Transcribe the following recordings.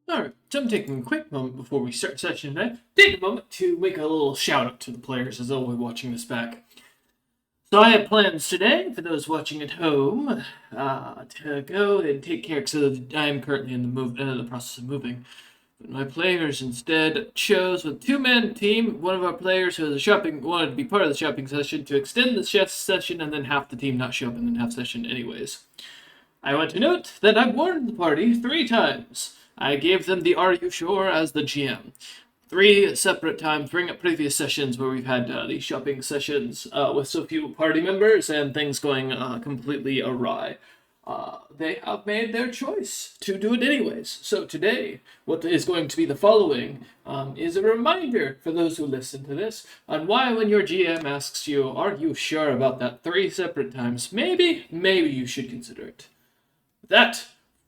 Alright, so I'm taking a quick moment before we start session today. Take a moment to make a little shout out to the players as they'll be watching this back. So I have plans today, for those watching at home, to go and take care, because I am currently in the process of moving. But my players instead chose, with a two-man team, one of our players who wanted to be part of the shopping session, to extend the chef's session and then half the team not show up and then half session anyways. I want to note that I've warned the party 3 times. I gave them the "Are you sure?" as the GM. 3 separate times during previous sessions where we've had these shopping sessions with so few party members and things going completely awry. They have made their choice to do it anyways. So today, what is going to be the following is a reminder for those who listen to this on why, when your GM asks you, "Are you sure about that?" 3 separate times, maybe you should consider it. With that,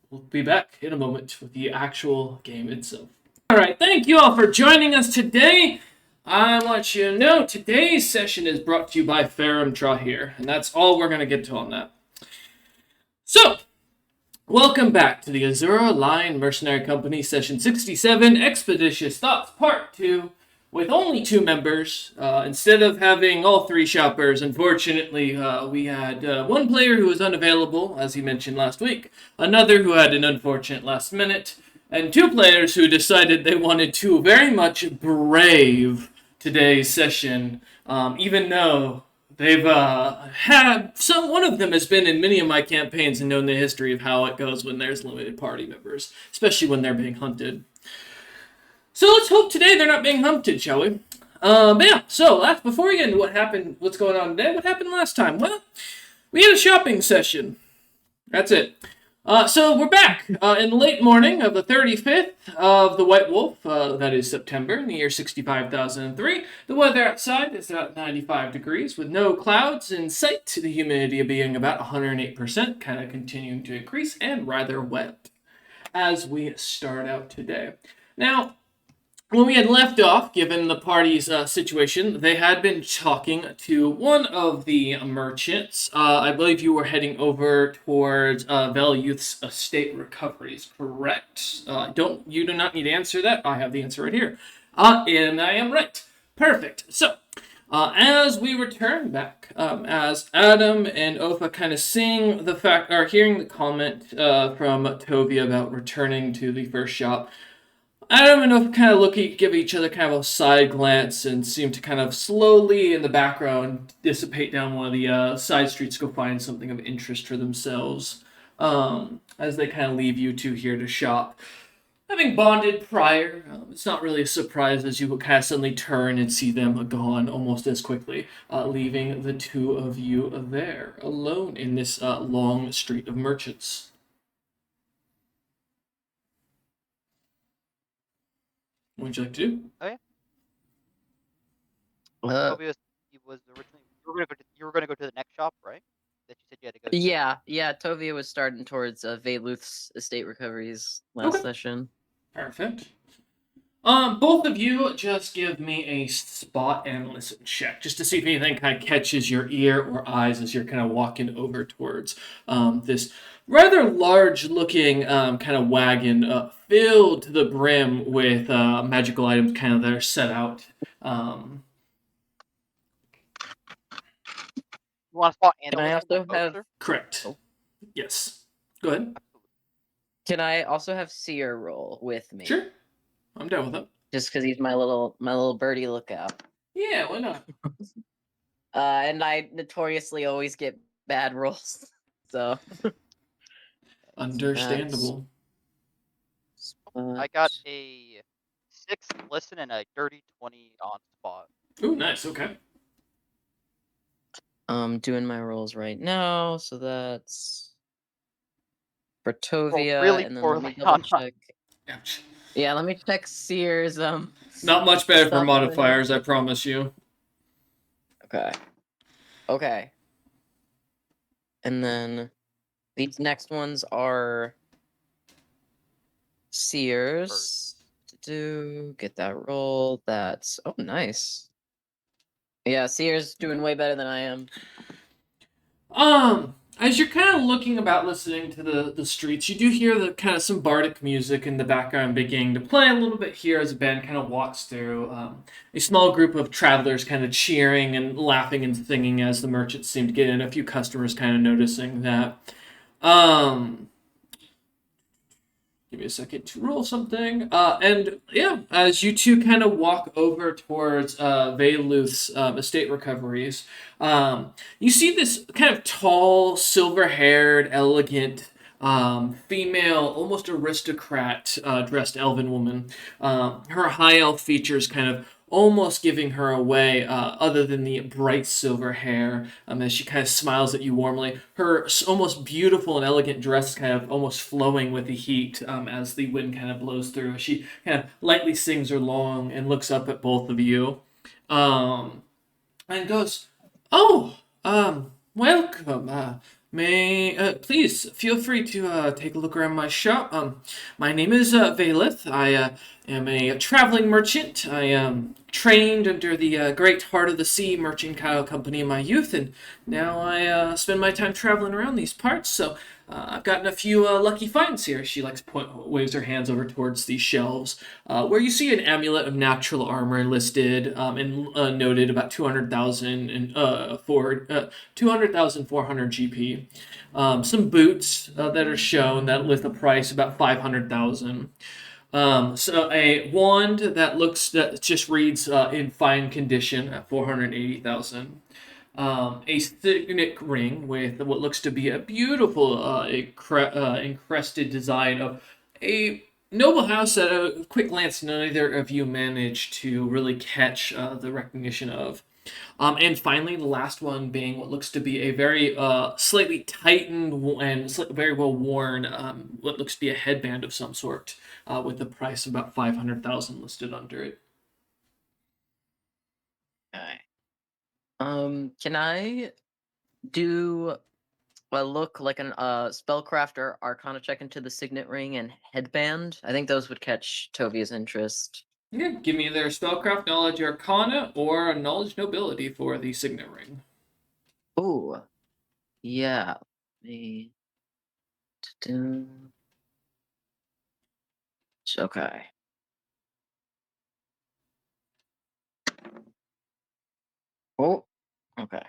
we'll be back in a moment with the actual game itself. Alright, thank you all for joining us today. I want you to know today's session is brought to you by Ferrum Trahir, and that's all we're going to get to on that. So, welcome back to the Azure Line Mercenary Company Session 67, Expeditious Thoughts Part 2, with only 2 members. Instead of having all 3 shoppers, unfortunately, we had 1 player who was unavailable, as he mentioned last week, another who had an unfortunate last minute, and 2 players who decided they wanted to very much brave today's session, even though they've one of them has been in many of my campaigns and known the history of how it goes when there's limited party members, especially when they're being hunted. So let's hope today they're not being hunted, shall we? But yeah, so before we get into what's going on today, what happened last time? Well, we had a shopping session. That's it. So we're back in the late morning of the 35th of the White Wolf, that is September, in the year 65,003. The weather outside is about 95 degrees with no clouds in sight, the humidity being about 108%, kind of continuing to increase, and rather wet as we start out today. Now, when we had left off, given the party's situation, they had been talking to one of the merchants. I believe you were heading over towards Vel Youth's estate recoveries, correct? You do not need to answer that. I have the answer right here. And I am right. Perfect. So, as we return back, as Adam and Ofa kind of hearing the comment from Tovia about returning to the first shop, Adam and Ofa kind of give each other kind of a side glance and seem to kind of slowly in the background dissipate down one of the side streets to go find something of interest for themselves as they kind of leave you two here to shop. Having bonded prior, it's not really a surprise as you kind of suddenly turn and see them gone almost as quickly, leaving the 2 of you there alone in this long street of merchants. What would you like to do? Oh yeah. Uh, He was originally you were gonna go to the next shop, right? That you said you had to go to. yeah, Tovia was starting towards Veluth's estate recoveries last Okay. session. Perfect. Both of you just give me a spot and listen check, just to see if anything kind of catches your ear or eyes as you're kind of walking over towards this rather large-looking kind of wagon filled to the brim with magical items kind of that are set out. You want to spot and Can I listen also both, have? sir? Correct. Oh. Yes. Go ahead. Absolutely. Can I also have Seer roll with me? Sure. I'm down with that. Just because he's my little birdie lookout. Yeah, why not? And I notoriously always get bad rolls, so. Understandable. I got a 6 listen and a dirty 20 on spot. Ooh, nice. Okay. I'm doing my rolls right now, so that's for Tovia, really and then poorly let me double check. Ouch. Yeah, let me check Seer's Not much better for stuff modifiers, I promise you. Okay. And then these next ones are Seers. Get that roll. That's nice. Yeah, Seer's doing way better than I am. As you're kind of looking about, listening to the streets, you do hear the kind of some bardic music in the background beginning to play a little bit here as a band kind of walks through. A small group of travelers kind of cheering and laughing and singing as the merchants seem to get in. A few customers kind of noticing that. Um, Give me a second to roll something. And yeah, as you two kind of walk over towards Veluth's estate recoveries, you see this kind of tall, silver-haired, elegant female, almost aristocrat dressed elven woman. Her high elf features kind of almost giving her away, other than the bright silver hair, as she kind of smiles at you warmly. Her almost beautiful and elegant dress kind of almost flowing with the heat as the wind kind of blows through. She kind of lightly sings along and looks up at both of you and goes, "Oh, welcome. May please feel free to take a look around my shop. My name is Valeth. I am a traveling merchant. I trained under the great Heart of the Sea mercantile company in my youth, and now I spend my time traveling around these parts. So I've gotten a few lucky finds here." She waves her hands over towards these shelves, where you see an amulet of natural armor listed and noted about 200,000 and 200,400 GP. Some boots that are shown that list a price about 500,000. So a wand that just reads in fine condition at 480,000. A signet ring with what looks to be a beautiful encrusted design of a noble house that at a quick glance neither of you managed to really catch the recognition of. And finally, the last one being what looks to be a very slightly tightened and very well worn, what looks to be a headband of some sort, with the price of about 500,000 listed under it. Okay. Can I do a look like an spellcraft arcana check into the signet ring and headband? I think those would catch Tovia's interest. Yeah, give me either spellcraft, knowledge, arcana, or knowledge nobility for the signet ring. Ooh, yeah. Me. Do. Okay. Oh, okay.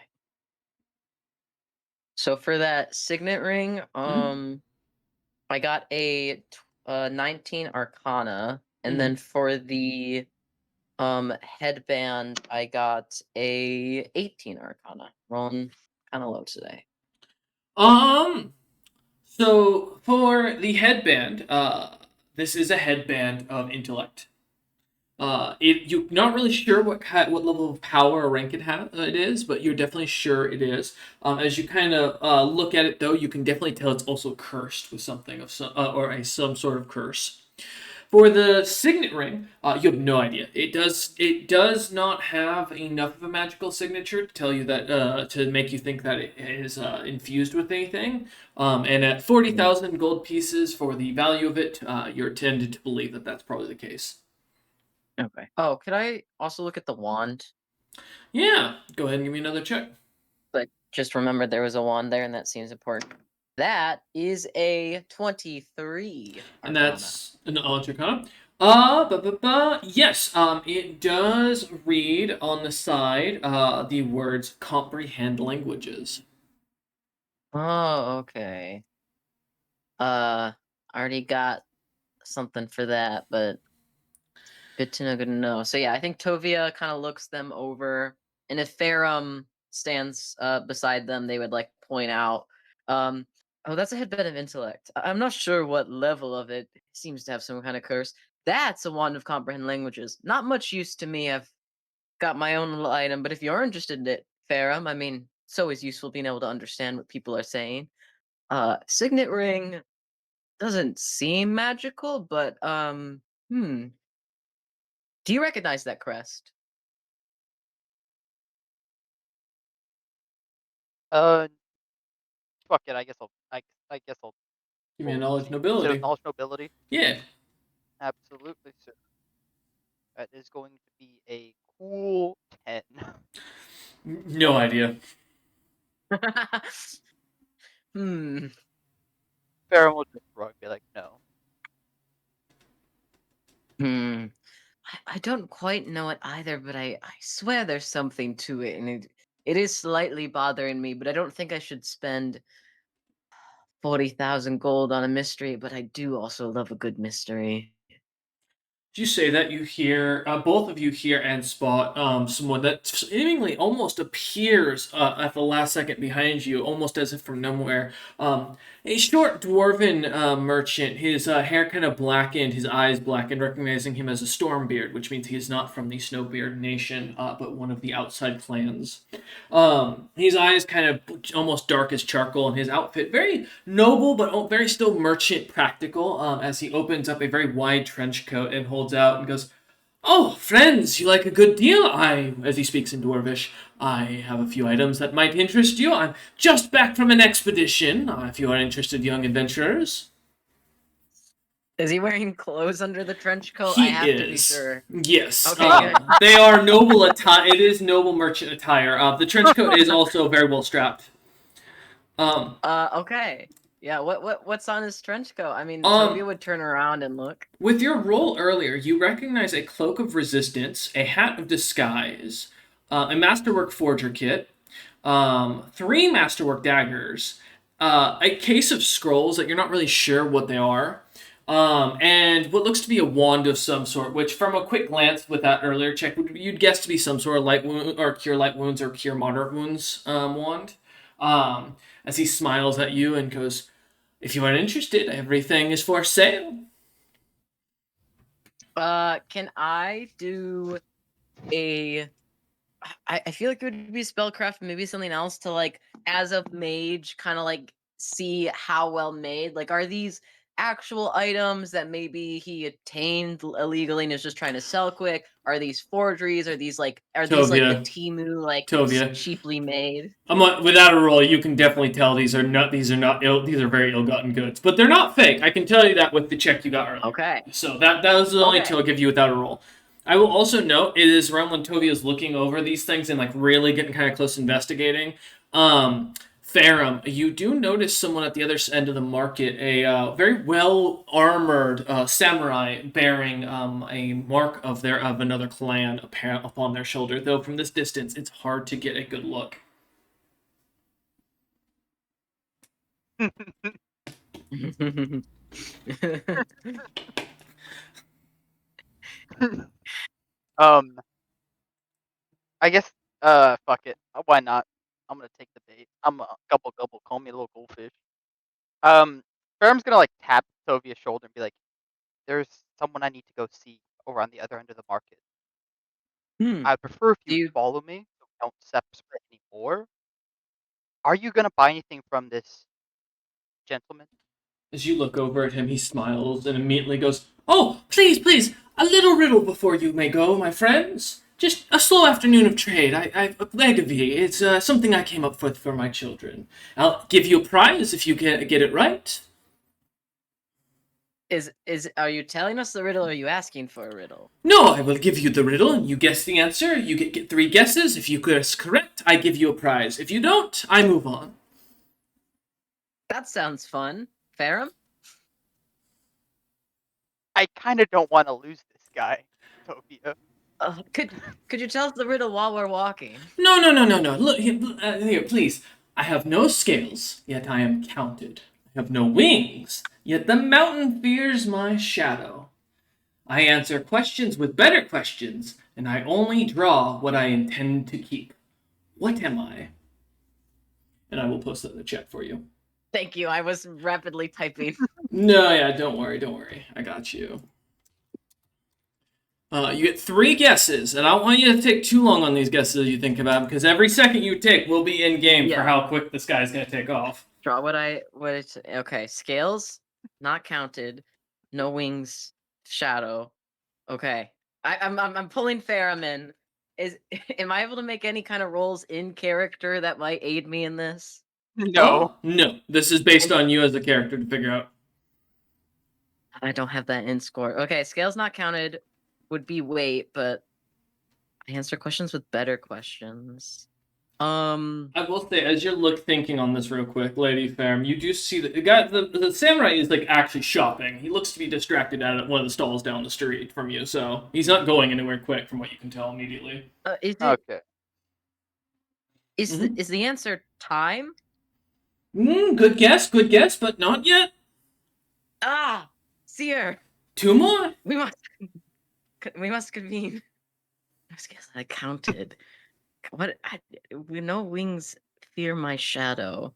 So for that signet ring, I got a 19 arcana, and then for the headband, I got a 18 arcana. Rolling kind of low today. So for the headband, this is a headband of intellect. You're not really sure what level of power or rank it is, but you're definitely sure it is. As you kind of look at it, though, you can definitely tell it's also cursed with something of some sort of curse. For the signet ring, you have no idea. It does not have enough of a magical signature to tell you that to make you think that it is infused with anything. And at 40,000 gold pieces for the value of it, you're tended to believe that that's probably the case. Okay. Oh, could I also look at the wand? Yeah, go ahead and give me another check. But just remember there was a wand there, and that seems important. That is a 23 And arcana. that's an knowledge arcana. Yes, it does read on the side the words comprehend languages. Oh, okay. I already got something for that, but good to know, good to know. So yeah, I think Tovia kind of looks them over, and if Farum stands beside them, they would like point out, oh, that's a headband of intellect. I'm not sure what level of it. It seems to have some kind of curse. That's a wand of comprehend languages. Not much use to me. I've got my own little item, but if you're interested in it, Farum, I mean, it's always useful being able to understand what people are saying. Signet ring doesn't seem magical, but hmm. Do you recognize that crest? Uh, fuck it. I guess I'll Give me a roll knowledge initiative. Instead of nobility. knowledge nobility. Yeah, Absolutely, sir. That is going to be a cool 10. no idea. Hmm. Farron will just shrug, be like, no. Hmm. I don't quite know it either, but I swear there's something to it, and it is slightly bothering me, but I don't think I should spend 40,000 gold on a mystery, but I do also love a good mystery. As you say that, you hear both of you hear and spot someone that seemingly almost appears at the last second behind you, almost as if from nowhere. A short dwarven merchant, his hair kind of blackened, his eyes blackened, recognizing him as a Stormbeard, which means he is not from the Snowbeard nation, but one of the outside clans. His eyes kind of almost dark as charcoal, and his outfit very noble but very still merchant practical. As he opens up a very wide trench coat and holds out and goes, "Oh, friends, you like a good deal? As he speaks in Dwarvish, I have a few items that might interest you. I'm just back from an expedition. If you are interested, young adventurers." Is he wearing clothes under the trench coat? I He have to be is. sure. Yes. Okay, good. They are noble attire. It is noble merchant attire. The trench coat is also very well strapped. Okay. Yeah, what's on his trench coat? I mean, Um, Toby would turn around and look. With your roll earlier, you recognize a cloak of resistance, a hat of disguise, a masterwork forger kit, three masterwork daggers, a case of scrolls that you're not really sure what they are, and what looks to be a wand of some sort. Which, from a quick glance with that earlier check, you'd guess to be some sort of light wound or cure light wounds or cure moderate wounds wand. As he smiles at you and goes, "If you are interested, everything is for sale." Can I do a I feel like it would be spellcraft, maybe something else to like as a mage kind of like see how well made. Like are these actual items that maybe he obtained illegally and is just trying to sell quick? Are these forgeries? Are these like the Tovia, Timu like Tovia. cheaply made? Without a roll, you can definitely tell these are not ill. These are very ill-gotten goods, but they're not fake. I can tell you that with the check you got earlier. Okay. So that was the only Okay. two I'll give you without a roll. I will also note it is around when Tovia is looking over these things and like really getting kind of close investigating. Farum, you do notice someone at the other end of the market, a very well armored samurai bearing a mark of another clan upon their shoulder. Though from this distance, it's hard to get a good look. um, I guess, fuck it. Why not? I'm gonna take the bait. I'm a gobble gobble. Call me a little goldfish. Farron's gonna like tap Sovia's shoulder and be like, "There's someone I need to go see over on the other end of the market. Hmm. I prefer if Do you you follow me, so we don't separate anymore. Are you gonna buy anything from this gentleman?" As you look over at him, he smiles and immediately goes, "Oh, please, please, a little riddle before you may go, my friends. Just a slow afternoon of trade. I beg of ye. It's something I came up with for my children. I'll give you a prize if you get it right." are you telling us the riddle or are you asking for a riddle? "No, I will give you the riddle, and you guess the answer. You get three guesses. If you guess correct, I give you a prize. If you don't, I move on." That sounds fun. Farum? I kind of don't want to lose this guy, Sophia. Could you tell us the riddle while we're walking? "No, no, no, no, no. Look here, please. I have no scales, yet I am counted. I have no wings, yet the mountain fears my shadow. I answer questions with better questions, and I only draw what I intend to keep. What am I?" And I will post that in the chat for you. Thank you. I was rapidly typing. No, yeah, don't worry, don't worry. I got you. You get three guesses, and I don't want you to take too long on these guesses as you think about them, because every second you take will be in game for Yeah. how quick this guy's gonna take off. Draw okay, scales not counted, no wings, shadow. Okay. I'm pulling Farum in. Is am I able to make any kind of rolls in character that might aid me in this? No. No. This is based on you as a character to figure out. I don't have that in score. Okay, scales not counted would be weight, but I answer questions with better questions. I will say, as you're thinking on this real quick, Lady Ferm, you do see the guy, the samurai is like actually shopping. He looks to be distracted at one of the stalls down the street from you, so he's not going anywhere quick, from what you can tell immediately. Is it Okay. Mhm. is the answer time? Good guess, but not yet. Ah, Seer. 2 more. We must convene. I guess I counted. We know wings fear my shadow.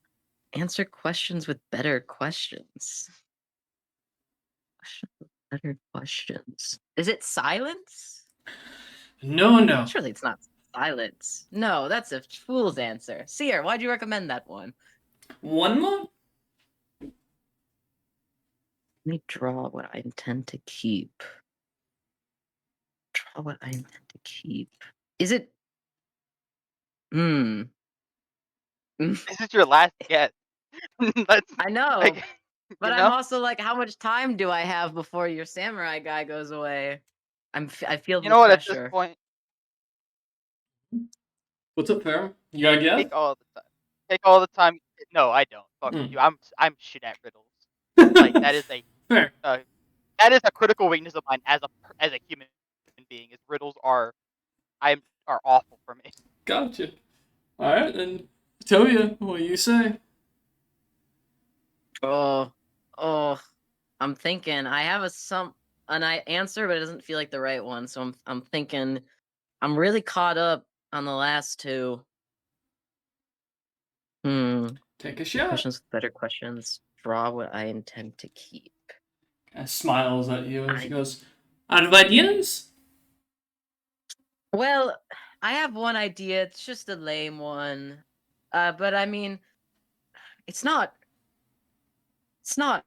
Answer questions with better questions. Better questions. Is it silence? No. Surely it's not silence. No, that's a fool's answer. Seer, why'd you recommend that one? 1 more. Let me draw what I intend to keep. Draw what I intend to keep. Is it? Hmm. This is your last guess. That's I know, like, but you I'm know. also like, how much time do I have before your samurai guy goes away? I feel You the know what? At this pressure. point, What's up, Ferm? You got a guess? take all the time. Take all the time. No, I don't. Fuck Mm. you. I'm shit at riddles. Like that is a Fair. that is a critical weakness of mine as a human being. Is riddles are awful for me. Gotcha. All right, then. Tovia, what do you say? Oh, oh, I'm thinking. I have an answer, but it doesn't feel like the right one. So I'm thinking. I'm really caught up on the last two. Take a shot. Questions with better questions. Draw what I intend to keep. Kind of smiles at you and she goes, "Out of ideas?" Well, I have one idea. It's just a lame one. But I mean, it's not. It's not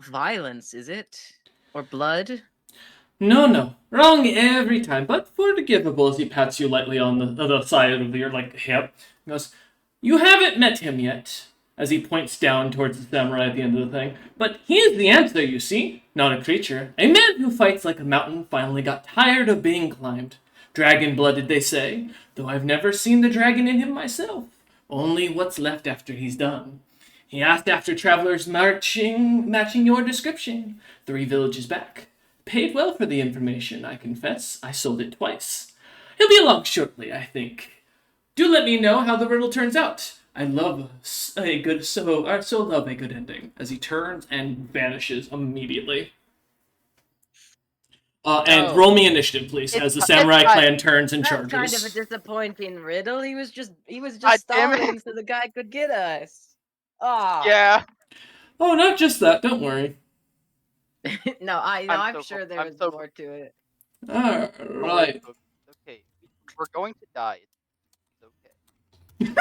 violence, is it? Or blood? No. Wrong every time, but forgivable as he pats you lightly on the other side of your hip. He goes, "You haven't met him yet," as he points down towards the samurai at the end of the thing. "But he is the answer, you see. Not a creature. A man who fights like a mountain finally got tired of being climbed. Dragon-blooded, they say, though I've never seen the dragon in him myself. Only what's left after he's done. He asked after travelers matching your description 3 villages back. Paid well for the information, I confess. I sold it twice. He'll be along shortly, I think. Do let me know how the riddle turns out. I love a good so love a good ending." As he turns and vanishes immediately. And roll me initiative, please, as the samurai clan turns and That's kind of a charges. disappointing riddle. He was just God damn it. stalling so the guy could get us. Ah. Yeah. Oh, not just that. Don't worry. No, I'm so sure full- there I'm was so more to it. All Don't worry, right. folks. It's okay. We're going to die. It's okay.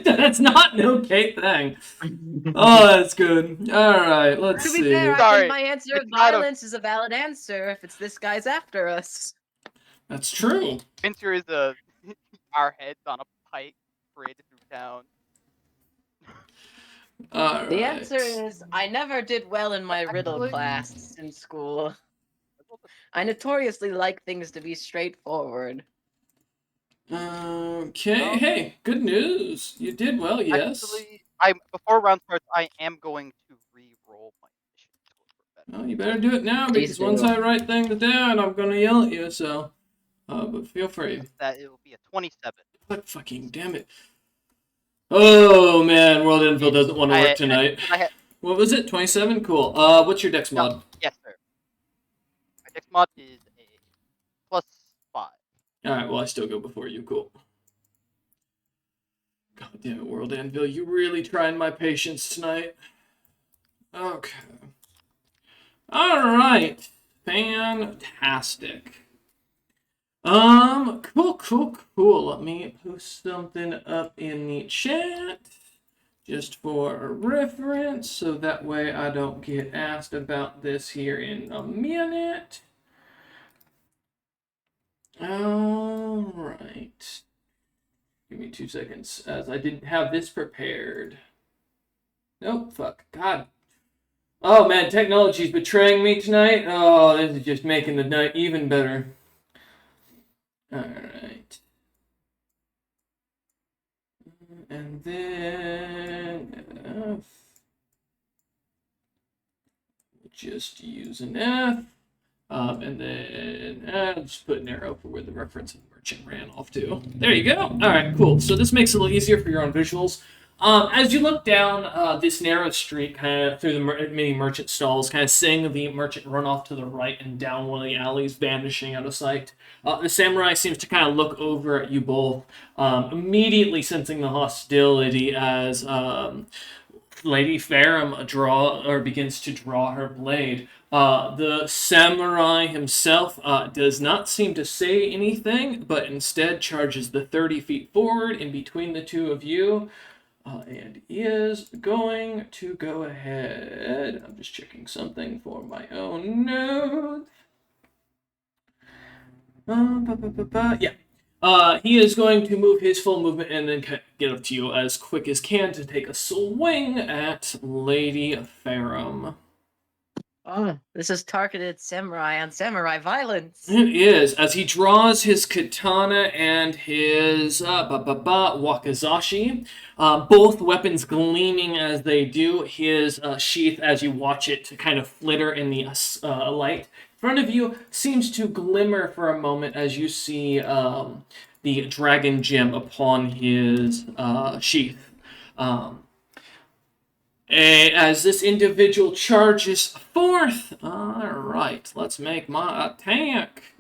That's not an okay thing. Oh, that's good. All right, let's To see. be fair, I Sorry, think my answer of it's not a- violence is a valid answer if it's this guy's after us. That's true. Winter is our heads on a pike paraded through town. All The right. answer is I never did well in my riddle Actually- class in school. I notoriously like things to be straightforward. Okay. Oh. Hey, good news. You did well. Yes. Actually, before round starts, I am going to re-roll my mission score for better. Well, you better do it now Please because once do. I write things down, I'm gonna yell at you. So, but feel free. That it will be a 27. But fucking damn it. Oh man, World Info doesn't want to work tonight. What was it? 27? Cool. What's your dex mod? Yes, sir. My dex mod is a +5. Alright, well I still go before you. Cool. God damn it, World Anvil, you really trying my patience tonight. Okay. Alright. Fantastic. Cool. Let me post something up in the chat. Just for reference, so that way I don't get asked about this here in a minute. Alright. Give me 2 seconds, as I didn't have this prepared. Nope, fuck. God. Oh man, technology's betraying me tonight. Oh, this is just making the night even better. Alright. And then just use an F. And then just put an arrow for where the reference of the merchant ran off to. There you go. All right, cool. So this makes it a little easier for your own visuals. As you look down this narrow street, kind of through the many merchant stalls, kind of seeing the merchant run off to the right and down one of the alleys, vanishing out of sight, the samurai seems to kind of look over at you both, immediately sensing the hostility as Lady Farum begins to draw her blade. The samurai himself does not seem to say anything, but instead charges the 30 feet forward in between the two of you, and is going to go ahead. I'm just checking something for my own notes. Yeah. He is going to move his full movement and then get up to you as quick as can to take a swing at Lady Farum. Oh, this is targeted samurai on samurai violence. It is, as he draws his katana and his wakizashi, both weapons gleaming as they do, his sheath, as you watch it to kind of flitter in the light in front of you, seems to glimmer for a moment as you see the dragon gem upon his sheath. As this individual charges forth, alright, let's make my attack.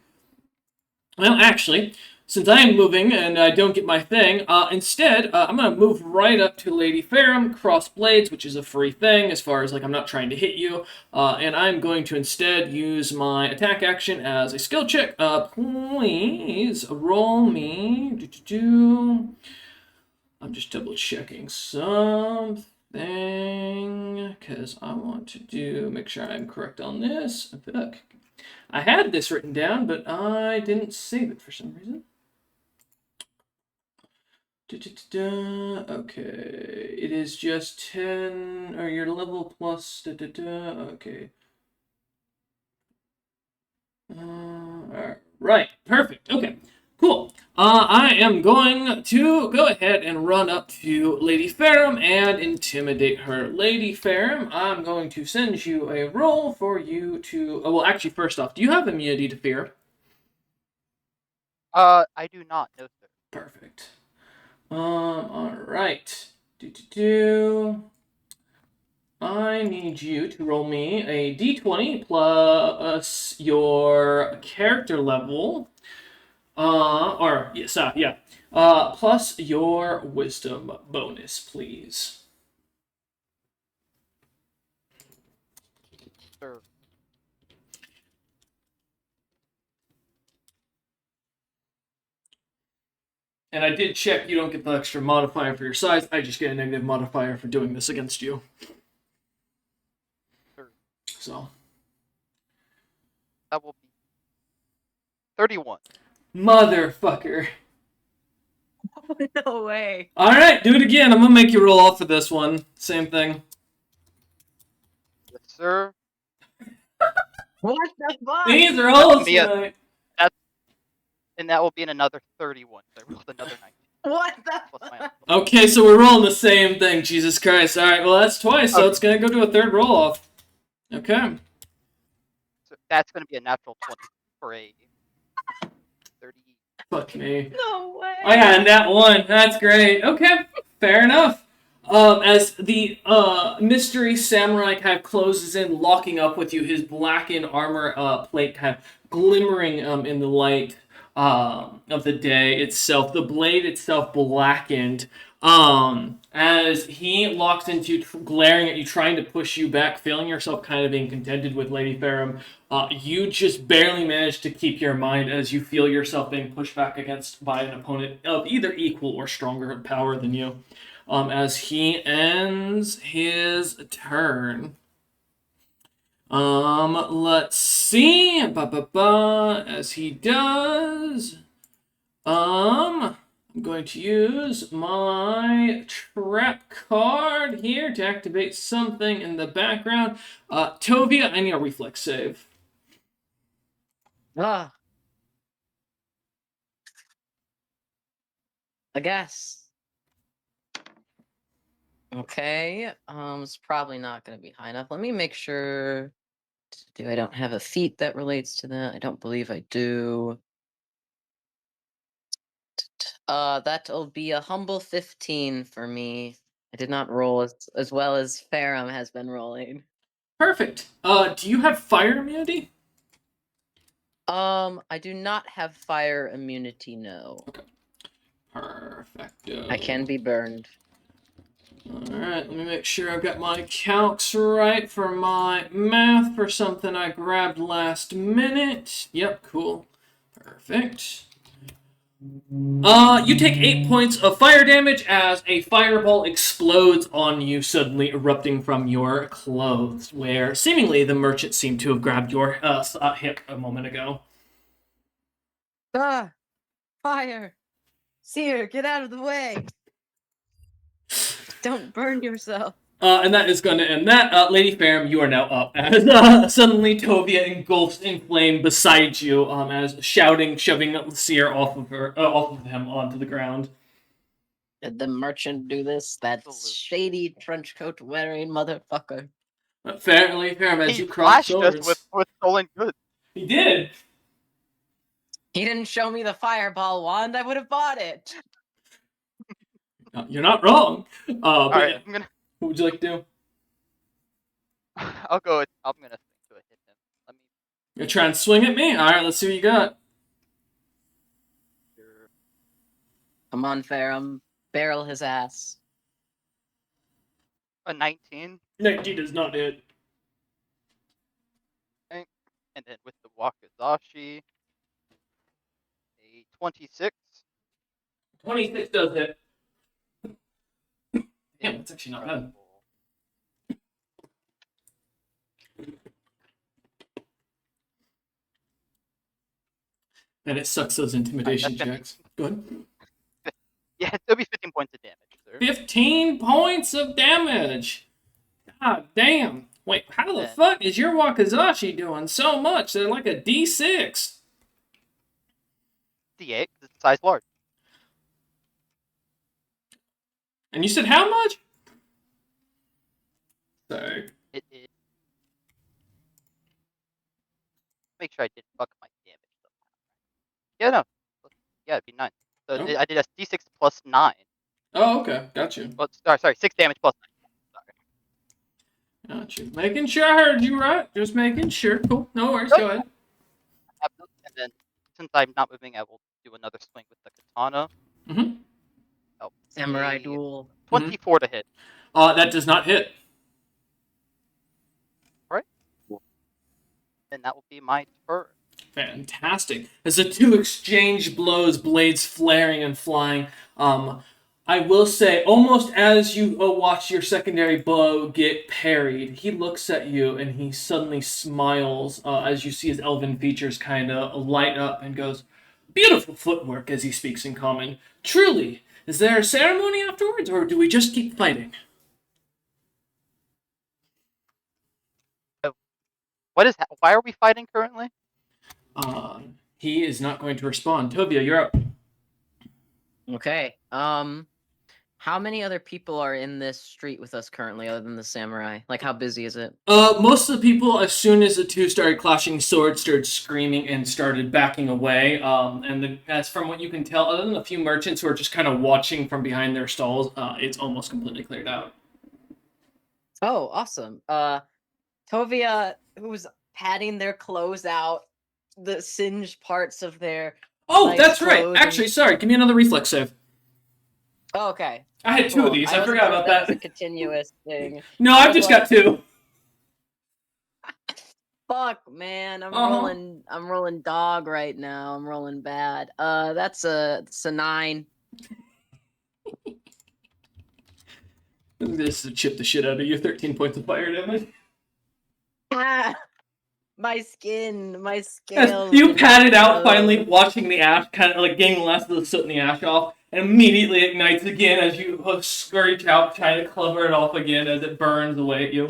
Well, actually, since I am moving and I don't get my thing, instead, I'm going to move right up to Lady Farum, cross blades, which is a free thing as far as, like, I'm not trying to hit you, and I'm going to instead use my attack action as a skill check. Please roll me. I'm just double checking something. Because I want to make sure I'm correct on this. Look, I had this written down, but I didn't save it for some reason. Okay, it is just 10, or your level plus, okay. Right, perfect, okay. Cool. I am going to go ahead and run up to Lady Farum and intimidate her. Lady Farum, I'm going to send you a roll for you to... Oh, well, actually, first off, do you have immunity to fear? I do not, no sir. Perfect. Alright. I need you to roll me a d20 plus your character level. Plus your wisdom bonus, please. Sir. And I did check, you don't get the extra modifier for your size, I just get a negative modifier for doing this against you. Sir. So. That will be 31. Motherfucker. No way. Alright, do it again. I'm gonna make you roll off for this one. Same thing. Yes, sir. What the fuck? These are all tonight. And that will be in another 31. So I rolled another 19. What the Plus my fuck? Okay, so we're rolling the same thing. Jesus Christ. Alright, well that's twice, so it's gonna go to a third roll off. Okay. So that's going to be a natural 20 for a 30. Fuck me. No way. I got a nat 1. That's great. Okay, fair enough. As the mystery samurai kind of closes in, locking up with you, his blackened armor plate kind of glimmering in the light of the day itself. The blade itself blackened. As he locks into you, glaring at you, trying to push you back, feeling yourself kind of being contended with Lady Farum, you just barely manage to keep your mind as you feel yourself being pushed back against by an opponent of either equal or stronger power than you. As he ends his turn. Let's see. As he does. I'm going to use my trap card here to activate something in the background. Tovia, I need a reflex save. I guess. Okay. It's probably not going to be high enough. Let me make sure. Do I don't have a feat that relates to that? I don't believe I do. That'll be a humble 15 for me. I did not roll as well as Farum has been rolling. Perfect. Do you have fire immunity? I do not have fire immunity, no. Okay. Perfecto. I can be burned. Alright, let me make sure I've got my calcs right for my math for something I grabbed last minute. Yep, cool. Perfect. You take 8 points of fire damage as a fireball explodes on you, suddenly erupting from your clothes, where seemingly the merchant seemed to have grabbed your hip a moment ago. Ah! Fire! Seer, get out of the way! Don't burn yourself. And that is going to end that. Lady Farum, you are now up as suddenly Tovia engulfs in flame beside you, as shouting, shoving Seer off of him onto the ground. Did the merchant do this? That Absolutely. shady trench coat wearing motherfucker. Lady Farum, as He you cross flashed us swords. with stolen goods. He did. He didn't show me the fireball wand. I would have bought it. You're not wrong. But Alright, yeah, I'm gonna. what would you like to do? I'll go. I'm gonna swing to hit him. Let me. You're trying to swing at me? Alright, let's see what you got. Come on, Farum. Barrel his ass. A 19. 19 does not hit. Okay. And then with the Wakizashi, a 26. 26 does hit. Damn, that's actually not bad. And it sucks those intimidation That's gonna be- checks. Go ahead. Yeah, it'll be 15 points of damage, sir. 15 points of damage! God damn. Wait, how the Yeah. fuck is your Wakizashi doing so much? They're like a D6. D8, 'cause it's size large. And you said how much? Sorry. It is. Make sure I didn't fuck my damage somehow. Yeah, no. Yeah, it'd be 9. So Oh. I did a D6 plus 9. Oh, okay. Got you. Well, sorry, 6 damage plus 9. Sorry. Got you. Making sure I heard you right. Just making sure. Cool. No worries. Go ahead. And then, since I'm not moving, I will do another swing with the katana. Mm-hmm. Oh, Samurai a duel. 24 to hit. That does not hit. And that will be my turn. Fantastic. As the two exchange blows, blades flaring and flying, I will say, almost as you watch your secondary blow get parried, he looks at you and he suddenly smiles as you see his elven features kind of light up and goes, "Beautiful footwork," as he speaks in common. "Truly, is there a ceremony afterwards, or do we just keep fighting?" Why are we fighting currently? He is not going to respond. Tovia, you're up. Okay. How many other people are in this street with us currently, other than the samurai? Like, how busy is it? Most of the people, as soon as the two started clashing swords, started screaming and started backing away. As from what you can tell, other than a few merchants who are just kind of watching from behind their stalls, it's almost completely cleared out. Oh, awesome. Tovia, who's patting their clothes out, the singed parts of their. Oh, nice that's right. clothes Actually, sorry. Give me another reflex save. Oh, okay. I had two of Cool. these. I wasn't forgot sure if about that that. was a continuous thing. No, I I've was just like, got two. Fuck, man, I'm Uh-huh. rolling dog right now. I'm rolling bad. That's a 9. This is to chip the shit out of you. 13 points of fire damage. Ah, my As scales. you did pat not it out, know. finally watching the ash, kind of like getting the last of the soot and the ash off, and immediately ignites again as you scurry out, trying to cover it off again as it burns away at you.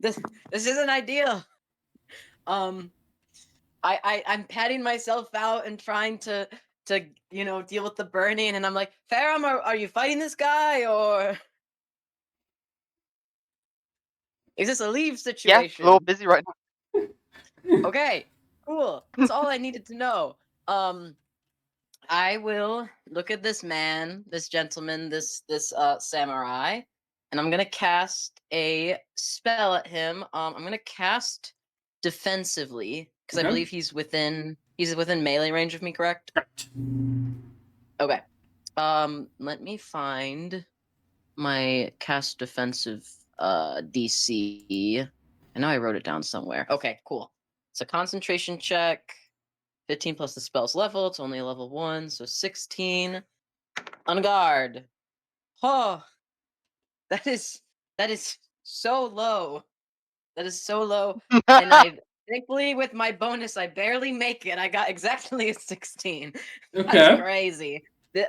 This isn't ideal. I'm patting myself out and trying to to deal with the burning, and I'm like, Farum, are you fighting this guy, or is this a leave Yeah, a situation? little busy right now. Okay, cool. That's all I needed to know. I will look at this man, this gentleman, this samurai, and I'm gonna cast a spell at him. I'm gonna cast defensively because I Okay. believe he's within melee range of me, correct? Correct. Okay. Let me find my cast defensive DC. I know I wrote it down somewhere. Okay, cool. It's a concentration check. 15 plus the spell's level. It's only a level 1, so 16. On guard. Oh, that is so low. That is so low. And I thankfully with my bonus I barely make it. I got exactly a 16. That's Okay. crazy.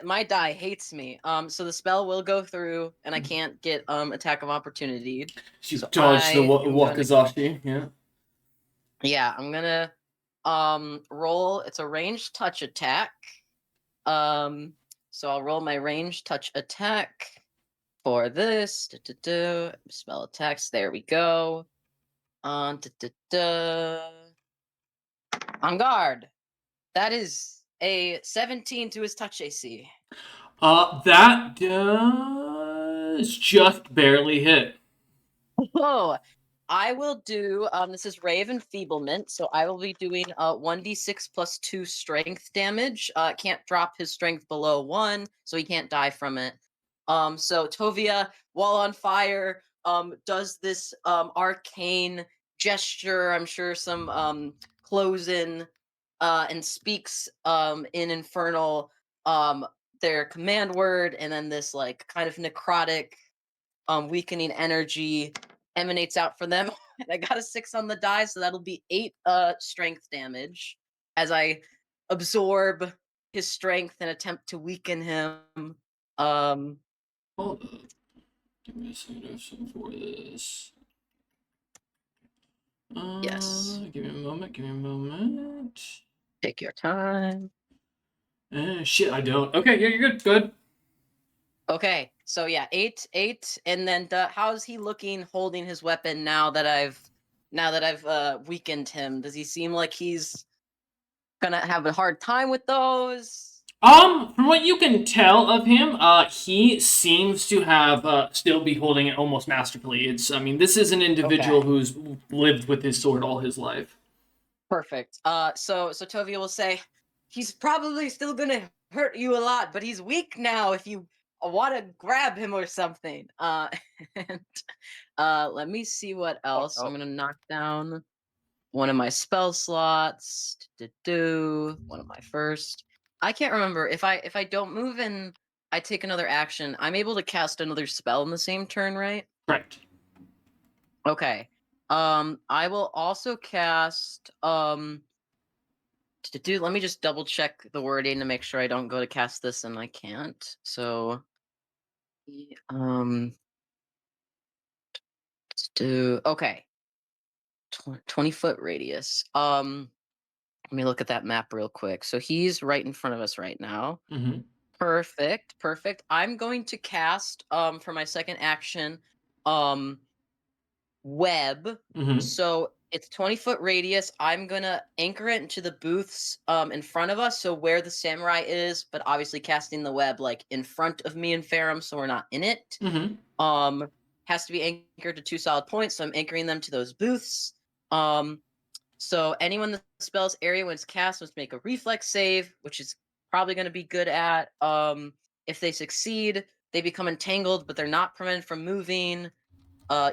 My die hates me. So the spell will go through and I can't get attack of opportunity. So you So dodge the I am gonna Wakazashi, yeah. Yeah, I'm gonna roll. It's a ranged touch attack. So I'll roll my ranged touch attack for this. Spell attacks. There we go. On on guard. That is a 17 to his touch AC. That does just barely hit. Oh, I will do this is Ray of Enfeeblement, so I will be doing 1d6 plus 2 strength damage. Can't drop his strength below 1, so he can't die from it. So Tovia, while on fire, does this arcane gesture, I'm sure some close-in, and speaks in infernal their command word, and then this like kind of necrotic weakening energy emanates out from them. And I got a 6 on the die, so that'll be 8 strength damage as I absorb his strength and attempt to weaken him. Hold up. Give me a second for this. Yes. Give me a moment. Take your time. Shit, I don't. Okay, yeah, you're good. Good. Okay, so yeah, 8, and then how's he looking holding his weapon now that I've weakened him? Does he seem like he's gonna have a hard time with those? From what you can tell of him, he seems to have still be holding it almost masterfully. I mean, this is an individual Okay. who's lived with his sword all his life. Perfect. So Tovia will say, he's probably still gonna hurt you a lot, but he's weak now. If you want to grab him or something. And let me see what else. no. I'm gonna knock down one of my spell slots. One of my first. I can't remember if I don't move and I take another action. I'm able to cast another spell in the same turn, right? Correct. Okay. I will also cast let me just double check the wording to make sure I don't go to cast this and I can't. So um let's do okay. 20-foot radius. Let me look at that map real quick. So he's right in front of us right now. Mm-hmm. Perfect. I'm going to cast for my second action web. Mm-hmm. So it's 20-foot radius. I'm gonna anchor it into the booths in front of us, so where the samurai is, but obviously casting the web like in front of me and Farum, so we're not in it. Mm-hmm. Has to be anchored to 2 solid points, so I'm anchoring them to those booths. So anyone in the spell's area when it's cast must make a reflex save, which is probably going to be good at. If they succeed, they become entangled, but they're not prevented from moving.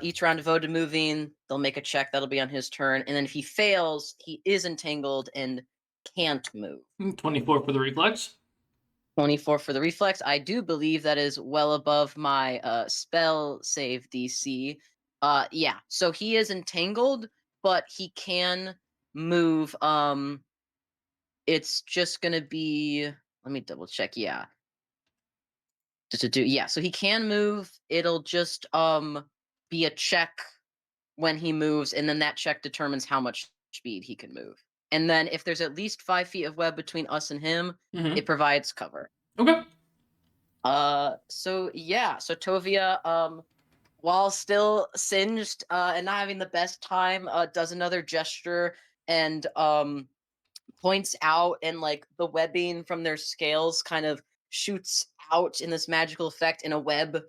Each round devoted to moving, they'll make a check that'll be on his turn, and then if he fails, he is entangled and can't move. 24 for the reflex. 24 for the reflex. I do believe that is well above my spell save DC. Yeah, so he is entangled, but he can move. It's just gonna be. Let me double check. Yeah, yeah. So he can move. It'll just be a check when he moves, and then that check determines how much speed he can move. and then if there's at least 5 feet of web between us and him, it provides cover. Okay. So yeah, so Tovia, while still singed and not having the best time, does another gesture and points out, and like the webbing from their scales kind of shoots out in this magical effect, and a web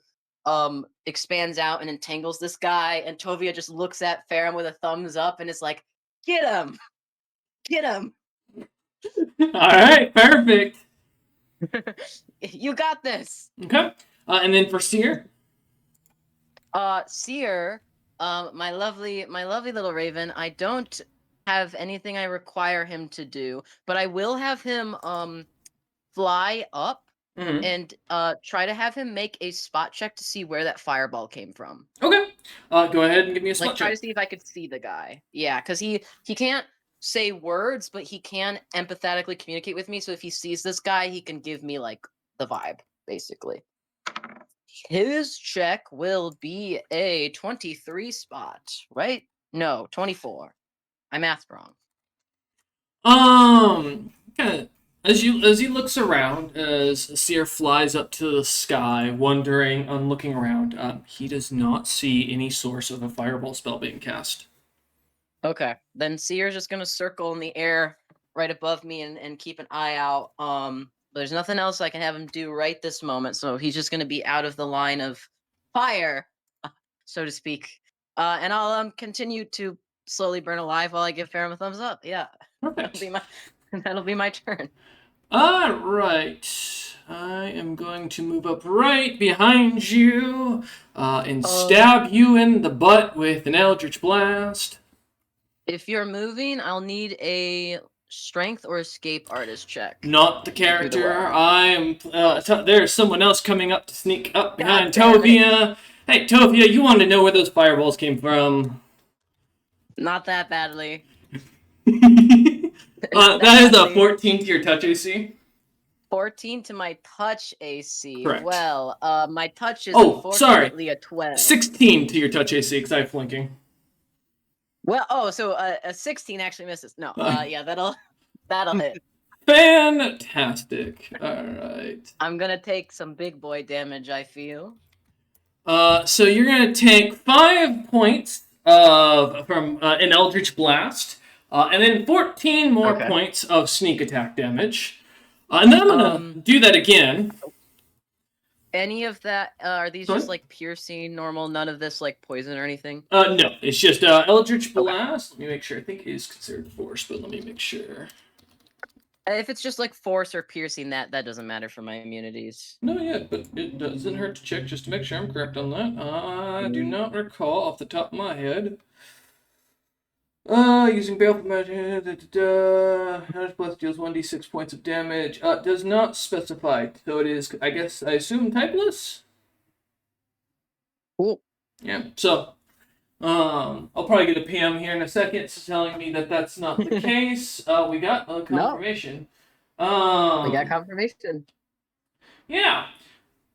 expands out and entangles this guy, and Tovia just looks at Ferrum with a thumbs up and is like, get him, get him. All right, perfect. You got this. Okay. And then for Seer? Seer, my lovely little raven, I don't have anything I require him to do, but I will have him fly up and try to have him make a spot check to see where that fireball came from. Okay. Go ahead and give me a spot Like, try check. to see if I could see the guy. Yeah, because he can't say words, but he can empathetically communicate with me. So if he sees this guy, he can give me like the vibe, basically. His check will be a 23 spot, right? No, 24. I mathed wrong. Okay. As he looks around, as Seer flies up to the sky, wondering and looking around, he does not see any source of a fireball spell being cast. Okay, then Seer's just gonna circle in the air right above me and keep an eye out. There's nothing else I can have him do right this moment, so he's just gonna be out of the line of fire, so to speak. And I'll continue to slowly burn alive while I give Ferrum a thumbs up. Yeah, Perfect. that'll be my turn. All right. I am going to move up right behind you and stab you in the butt with an Eldritch Blast. If you're moving, I'll need a strength or escape artist check. Not the character. I am. There's someone else coming up to sneak up behind God damn Tovia. Hey, Tovia, you want to know where those fireballs came from? Not that badly. That is a 14 to your touch AC. 14 to my touch AC. Correct. Well, my touch is unfortunately a 12. 16 to your touch AC because I have flanking. Well, so a 16 actually misses. No, yeah, that'll hit. Fantastic. All right. I'm gonna take some big boy damage, I feel. So you're gonna take 5 points from an Eldritch Blast, and then 14 more points of sneak attack damage. And then I'm gonna do that again. Any of that, are these just like piercing, normal, none of this like poison or anything? No, it's just Eldritch Blast. Let me make sure. I think it is considered force, but let me make sure. If it's just like force or piercing, that doesn't matter for my immunities. No, yeah, but it doesn't hurt to check just to make sure I'm correct on that. I do not recall off the top of my head. Using Baleful Magic, Eldritch Blast deals 1d6 points of damage. Does not specify, so it is, I assume typeless? Cool. Yeah, so, I'll probably get a PM here in a second telling me that that's not the case. We got a confirmation. No. We got confirmation. Yeah.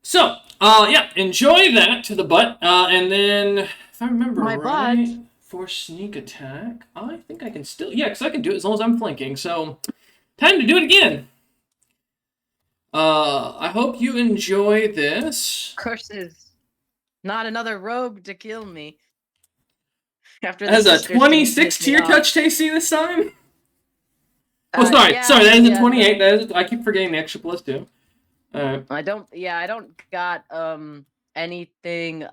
So, yeah, enjoy that to the butt, and then, if I remember right... For sneak attack, I think I can still... Yeah, because I can do it as long as I'm flanking. So, time to do it again. I hope you enjoy this. Curses. Not another rogue to kill me. After As a 26 to your touch AC this time? Oh, sorry. Yeah, sorry, that is a 28. That is, I keep forgetting the extra +2. I don't got anything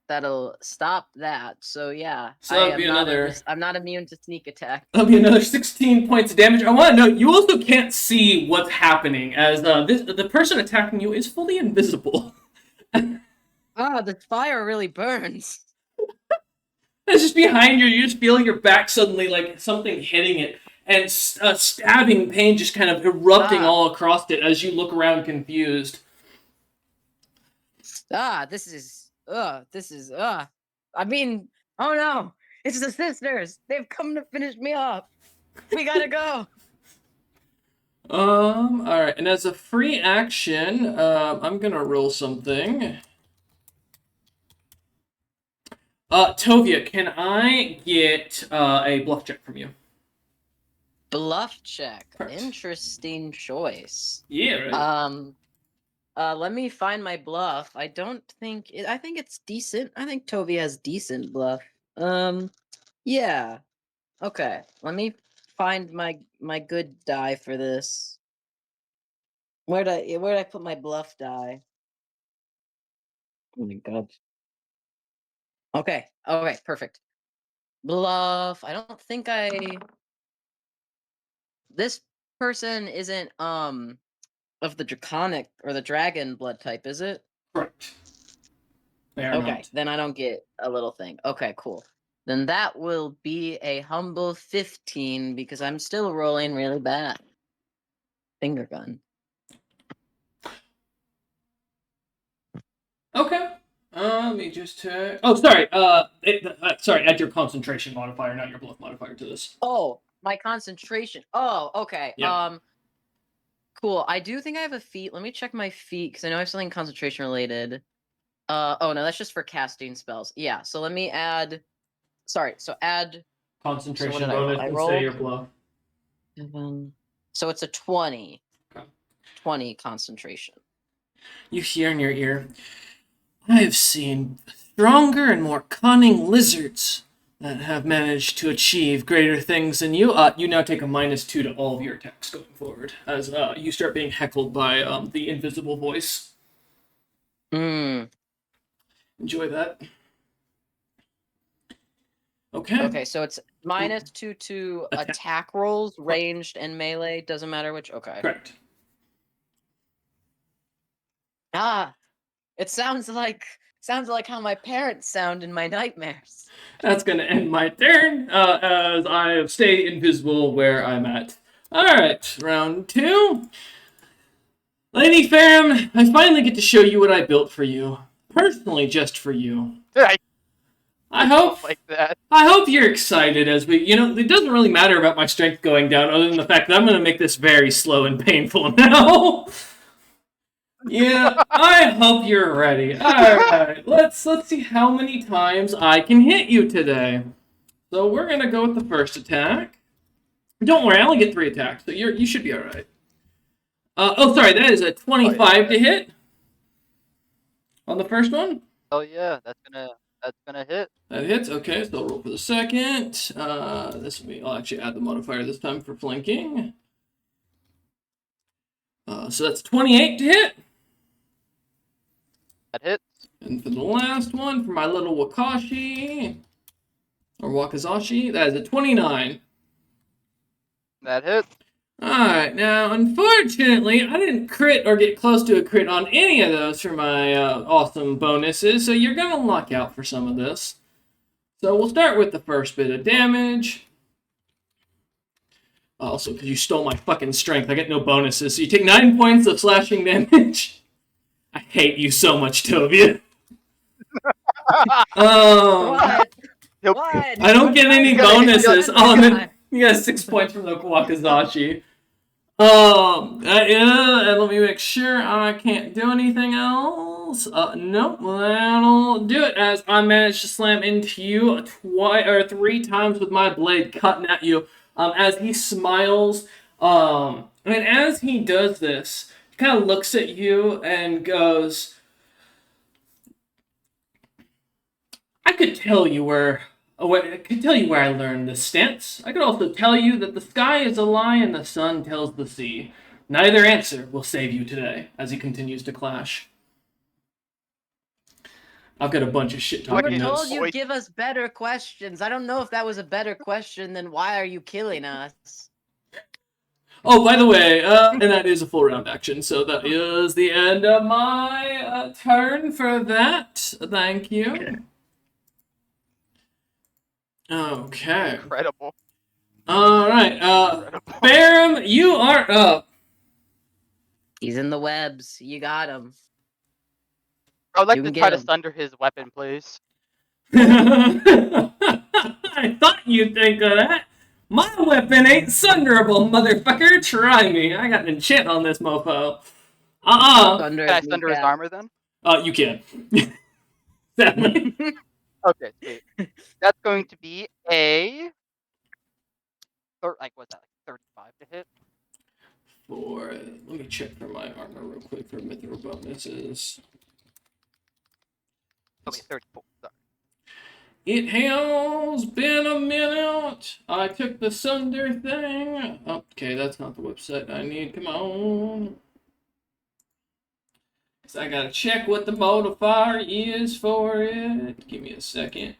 that'll stop that. So yeah, so that'll be another... I'm not immune to sneak attack. That'll be another 16 points of damage. I want to note, you also can't see what's happening, as the person attacking you is fully invisible. The fire really burns. It's just behind you. You just feel your back suddenly like something hitting it, and stabbing pain just kind of erupting all across it as you look around confused. This is. I mean, oh no, it's the sisters. They've come to finish me off. We gotta go. All right, and as a free action, I'm gonna roll something. Tovia, can I get a bluff check from you? Bluff check. Correct. Interesting choice. Yeah, right. Let me find my bluff. I think it's decent. I think Toby has decent bluff. Yeah. Okay. Let me find my good die for this. Where'd I put my bluff die? Oh my god. Okay. Okay, perfect. Bluff. I don't think this person isn't of the draconic or the dragon blood type, is it? Correct. They are Okay, not. then I don't get a little thing. Okay, cool. Then that will be a humble 15 because I'm still rolling really bad. Finger gun. Okay. Let me just check. Oh, sorry. Sorry. Add your concentration modifier, not your bluff modifier, to this. Oh, my concentration. Oh, okay. Yeah. Cool. I do think I have a feat. Let me check my feat because I know I have something concentration related. Oh no, that's just for casting spells. Yeah. So let me add. Sorry. So add. Concentration did I roll? bonus I instead of rolled your bluff. 7. So it's a 20. Okay. 20 concentration. You hear in your ear, I have seen stronger and more cunning lizards that have managed to achieve greater things than you. You now take a -2 to all of your attacks going forward as you start being heckled by the invisible voice. Hmm. Enjoy that. Okay. Okay, so it's -2 to attack rolls, ranged and melee. Doesn't matter which. Okay. Correct. Ah, it sounds like how my parents sound in my nightmares. That's going to end my turn as I stay invisible where I'm at. Alright, round 2. Lady Fam, I finally get to show you what I built for you. Personally, just for you. I hope like that. I hope you're excited as it doesn't really matter about my strength going down other than the fact that I'm going to make this very slow and painful now. Yeah, I hope you're ready. Alright, let's see how many times I can hit you today. So we're going to go with the first attack. Don't worry, I only get 3 attacks, so you should be alright. Sorry, that is a 25 to hit on the first one. Oh yeah, that's gonna hit. That hits. Okay, so I'll roll for the second. I'll actually add the modifier this time for flanking. So that's 28 to hit. That hits. And for the last one, for my little Wakashi or Wakazashi, that is a 29. That hits. Alright, now unfortunately, I didn't crit or get close to a crit on any of those for my awesome bonuses, so you're gonna luck out for some of this. So we'll start with the first bit of damage. Also, because you stole my fucking strength, I get no bonuses, so you take 9 points of slashing damage. I hate you so much, Tovia. What? Nope. What? I don't get any You gotta- bonuses. you gotta- Oh, then you got 6 points from the Wakazashi. And let me make sure I can't do anything else. Nope, that'll do it as I managed to slam into you 3 times with my blade cutting at you. As he smiles, and as he does this, he kind of looks at you and goes, I could tell you where I learned this stance. I could also tell you that the sky is a lie and the sun tells the sea. Neither answer will save you today, as he continues to clash. I've got a bunch of shit We were talking told notes. you'd give us better questions. I don't know if that was a better question than why are you killing us? Oh, by the way, and that is a full round action, so that is the end of my turn for that. Thank you. Okay. Incredible. Alright, Incredible. Barum, you are up. He's in the webs. You got him. I would like You to can try get to him. sunder his weapon, please. I thought you'd think of that. My weapon ain't sunderable, motherfucker. Try me. I got an enchant on this mofo. Thunder Can I his sunder his kneecap. armor then? You can. Sadly. Okay, sweet. That's going to be a what's that, like 35 to hit? Let me check for my armor real quick for mithril bonuses. Oh wait, 34. Sorry. It has been a minute. I took the Sunder thing. Okay, that's not the website I need. Come on. So I gotta check what the modifier is for it. Give me a second.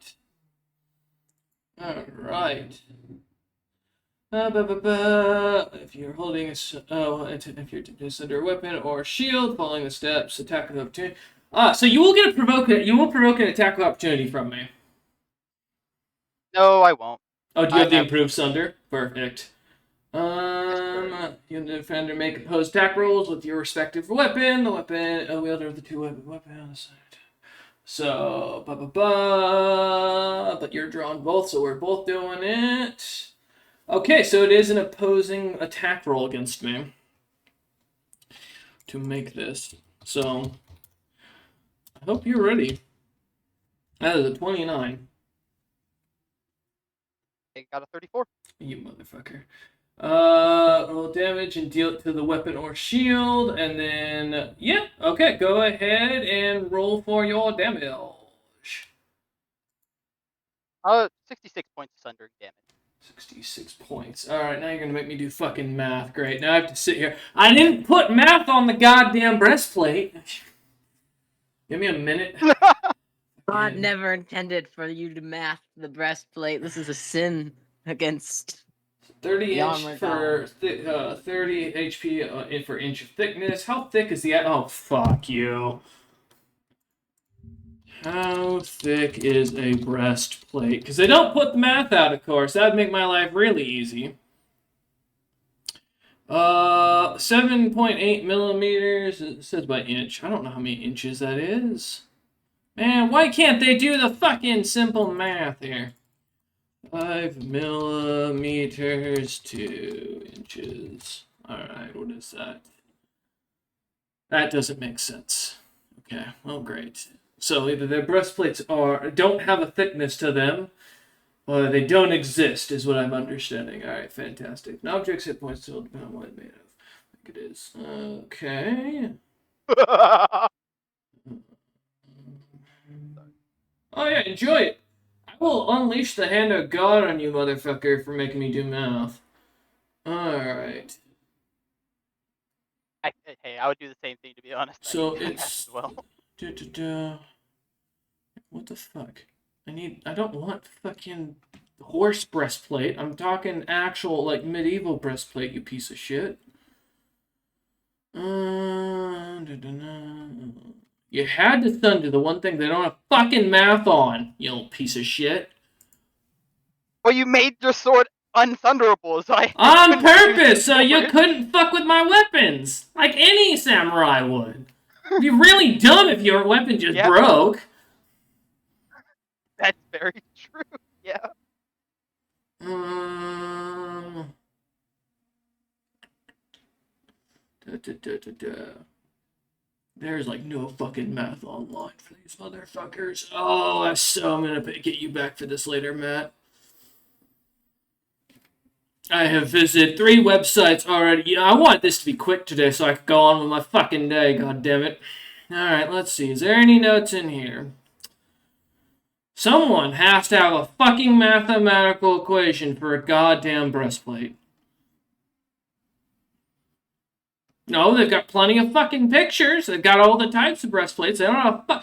Alright. If you're holding if you're under a weapon or shield, following the steps, attack of opportunity. So you will provoke an attack of opportunity from me. No, I won't. Oh, do you have the improved Sunder? Perfect. You and the defender make opposed attack rolls with your respective weapon. The weapon wielder of the two weapons. So, but you're drawing both, so we're both doing it. Okay, so it is an opposing attack roll against me to make this. So, I hope you're ready. That is a 29. I got a 34. You motherfucker. Roll damage and deal it to the weapon or shield, and then, yeah, okay, go ahead and roll for your damage. 66 points of sundering damage. 66 points. Alright, now you're gonna make me do fucking math. Great, now I have to sit here. I didn't put math on the goddamn breastplate. Give me a minute. God never intended for you to math the breastplate. This is a sin against 30 the inch armor for 30 HP for inch of thickness. How thick is the... Oh, fuck you. How thick is a breastplate? Because they don't put the math out, of course. That'd make my life really easy. 7.8 millimeters. It says by inch. I don't know how many inches that is. Man, why can't they do the fucking simple math here? 5 millimeters, 2 inches. Alright, what is that? That doesn't make sense. Okay, well, great. So either their breastplates don't have a thickness to them, or they don't exist, is what I'm understanding. Alright, fantastic. An object's hit points still depend on what it's made of. I think it is. Okay. Oh yeah, enjoy it. I will unleash the hand of God on you, motherfucker, for making me do math. Alright. Hey, I would do the same thing, to be honest. So I need it's... as well. What the fuck? I don't want fucking horse breastplate. I'm talking actual, like, medieval breastplate, you piece of shit. You had to thunder the one thing they don't have fucking math on, you little piece of shit. Well, you made your sword unthunderable, so I On purpose, so you couldn't fuck with my weapons, like any samurai would. It'd be really dumb if your weapon just broke. That's very true. Yeah. There's like no fucking math online for these motherfuckers. Oh, I'm gonna get you back for this later, Matt. I have visited 3 websites already. You know, I want this to be quick today so I could go on with my fucking day, god damn it. Alright, let's see. Is there any notes in here? Someone has to have a fucking mathematical equation for a goddamn breastplate. No, they've got plenty of fucking pictures. They've got all the types of breastplates. They don't know.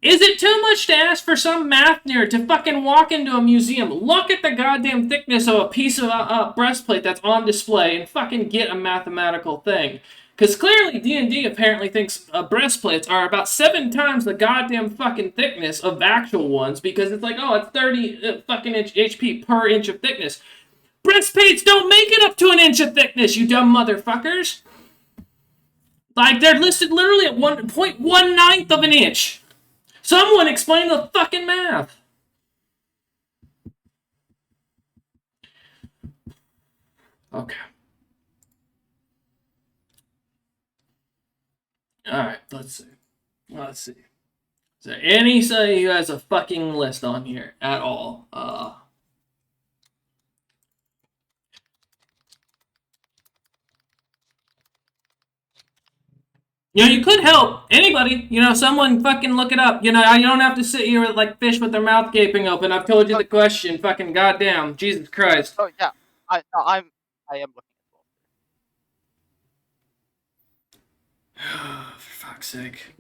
Is it too much to ask for some math nerd to fucking walk into a museum, look at the goddamn thickness of a piece of breastplate that's on display, and fucking get a mathematical thing? Because clearly D&D apparently thinks breastplates are about 7 times the goddamn fucking thickness of actual ones, because it's like, oh, it's 30 fucking HP per inch of thickness. Breastplates don't make it up to an inch of thickness, you dumb motherfuckers. Like, they're listed literally at 1.19 of an inch. Someone explain the fucking math. Okay. Alright, let's see. Is there anybody who has a fucking list on here at all? You know, you could help anybody. You know, someone fucking look it up. You know, you don't have to sit here with like fish with their mouth gaping open. I've told you the question. Fucking goddamn, Jesus Christ. Oh yeah, I am looking as well. For fuck's sake.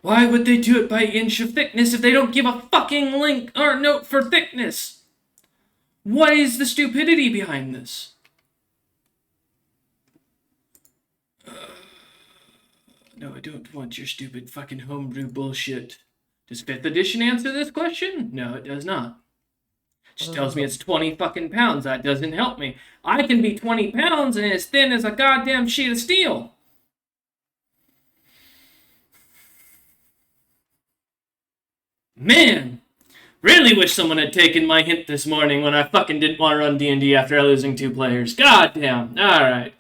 Why would they do it by inch of thickness if they don't give a fucking link or note for thickness? What is the stupidity behind this? No, I don't want your stupid fucking homebrew bullshit. Does 5th edition answer this question? No, it does not. It just tells me it's 20 fucking pounds. That doesn't help me. I can be 20 pounds and as thin as a goddamn sheet of steel. Man, really wish someone had taken my hint this morning when I fucking didn't want to run D&D after losing 2 players. Goddamn. Alright.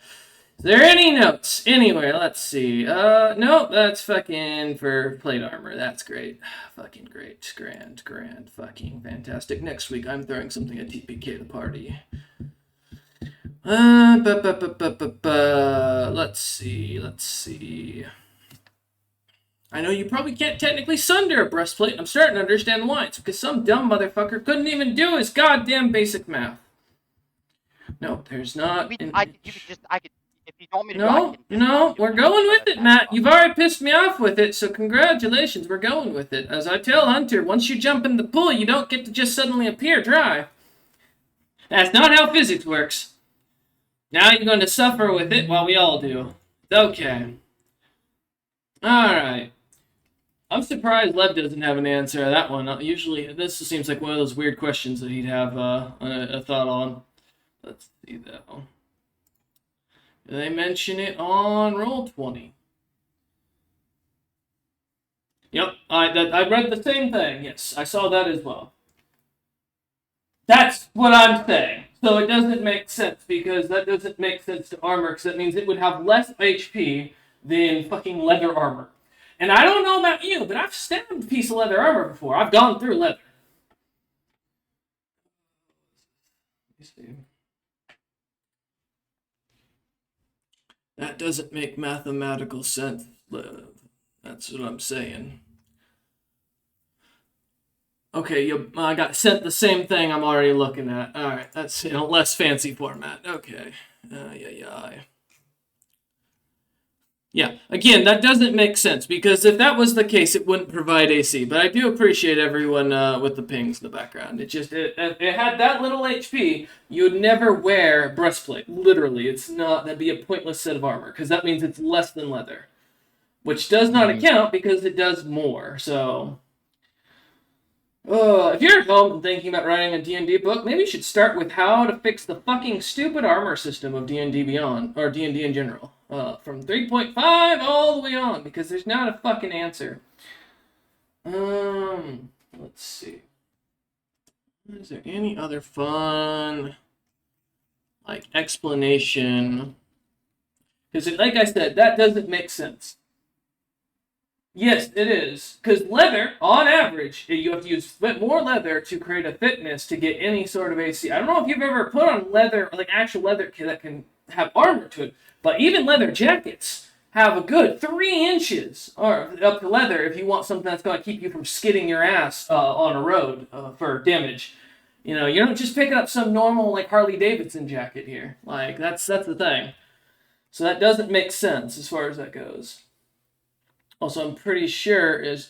Is there any notes? Anyway, let's see. Nope, that's fucking for plate armor. That's great. Fucking great. Grand. Fucking fantastic. Next week, I'm throwing something at TPK the party. Let's see. I know you probably can't technically sunder a breastplate, and I'm starting to understand why. It's because some dumb motherfucker couldn't even do his goddamn basic math. No, there's not. You could if you want me to. I can No, we're going with it, Matt. You've already pissed me off with it, so congratulations, we're going with it. As I tell Hunter, once you jump in the pool, you don't get to just suddenly appear dry. That's not how physics works. Now you're going to suffer with it while we all do. Okay. Alright. I'm surprised Lev doesn't have an answer to that one. Usually, this seems like one of those weird questions that he'd have a thought on. Let's see, though. They mention it on Roll20. Yep, I read the same thing. Yes, I saw that as well. That's what I'm saying. So it doesn't make sense, because that doesn't make sense to armor, because that means it would have less HP than fucking leather armor. And I don't know about you, but I've stabbed a piece of leather armor before. I've gone through leather. Let me see. That doesn't make mathematical sense, Lev. That's what I'm saying. Okay, I got sent the same thing I'm already looking at. Alright, that's, less fancy format. Okay. Yeah, again, that doesn't make sense, because if that was the case, it wouldn't provide AC. But I do appreciate everyone with the pings in the background. It had that little HP, you would never wear breastplate. Literally, that'd be a pointless set of armor, because that means it's less than leather. Which does not account, because it does more, so... if you're at home and thinking about writing a D&D book, maybe you should start with how to fix the fucking stupid armor system of D&D Beyond, or D&D in general. From 3.5 all the way on, because there's not a fucking answer. Let's see. Is there any other fun, like, explanation? Because, like I said, that doesn't make sense. Yes, it is. Because leather, on average, you have to use more leather to create a thickness to get any sort of AC. I don't know if you've ever put on leather, like actual leather that can have armor to it, but even leather jackets have a good 3 inches or up to leather if you want something that's going to keep you from skidding your ass on a road for damage. You don't just pick up some normal like Harley Davidson jacket here. Like that's the thing. So that doesn't make sense as far as that goes. Also, I'm pretty sure is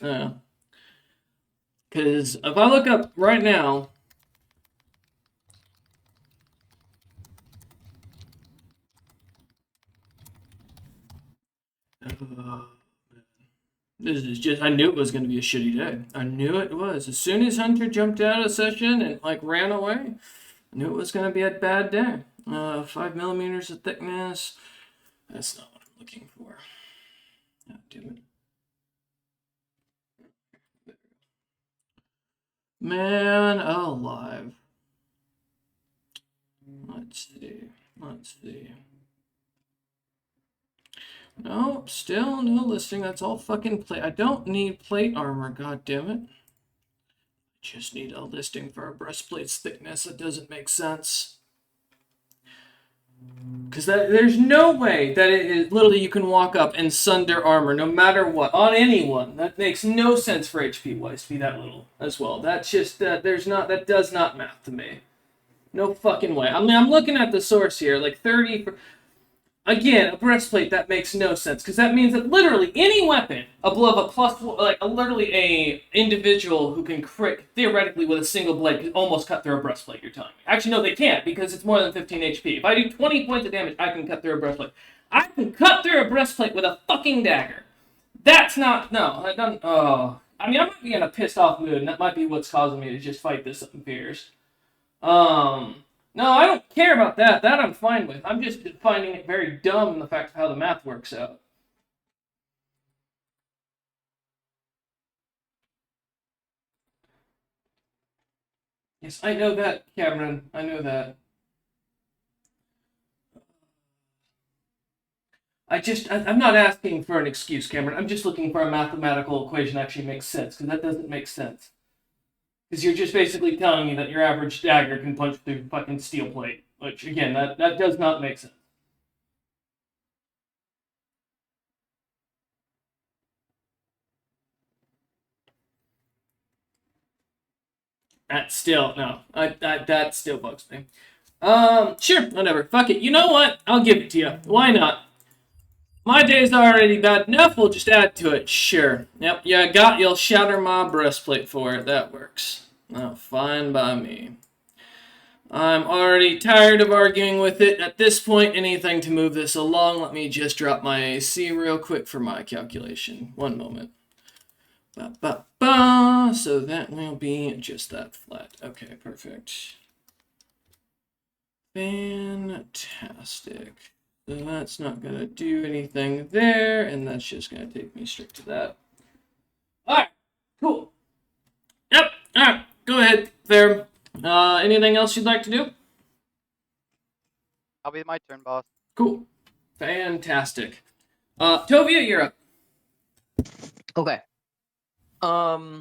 because if I look up right now. This is just, I knew it was going to be a shitty day. I knew it was. As soon as Hunter jumped out of session and like ran away, I knew it was going to be a bad day. 5 millimeters of thickness. That's not what I'm looking for. God damn it. Man alive. Let's see. Nope, still no listing. That's all fucking plate. I don't need plate armor, god damn it. I just need a listing for a breastplate's thickness. That doesn't make sense. Because there's no way that it is literally you can walk up and sunder armor no matter what on anyone. That makes no sense for HP wise to be that little as well. That's just that that does not math to me. No fucking way. I mean, I'm looking at the source here, like 30. Again, a breastplate that makes no sense because that means that literally any weapon above a plus, like literally a individual who can crit theoretically with a single blade can almost cut through a breastplate. You're telling me? Actually, no, they can't because it's more than 15 HP. If I do 20 points of damage, I can cut through a breastplate. I can cut through a breastplate with a fucking dagger. That's not no. That doesn't. Oh, I mean, I might be in a pissed off mood, and that might be what's causing me to just fight this in fears. No, I don't care about that. That I'm fine with. I'm just finding it very dumb in the fact of how the math works out. Yes, I know that, Cameron. I know that. I'm not asking for an excuse, Cameron. I'm just looking for a mathematical equation that actually makes sense, because that doesn't make sense. Because you're just basically telling me that your average dagger can punch through fucking steel plate, which, again, that does not make sense. That still, no. That still bugs me. Sure, whatever. Fuck it. You know what? I'll give it to you. Why not? My day's already bad enough. We'll just add to it. Sure. Yep. Yeah, you'll shatter my breastplate for it. That works. Oh, fine by me. I'm already tired of arguing with it. At this point, anything to move this along. Let me just drop my AC real quick for my calculation. One moment. Ba, ba, ba. So that will be just that flat. Okay, perfect. Fantastic. So that's not going to do anything there, and that's just going to take me straight to that. Alright, cool. Yep, alright, go ahead, Fair. Anything else you'd like to do? I'll be my turn, boss. Cool. Fantastic. Tovia, you're up. Okay. Cool.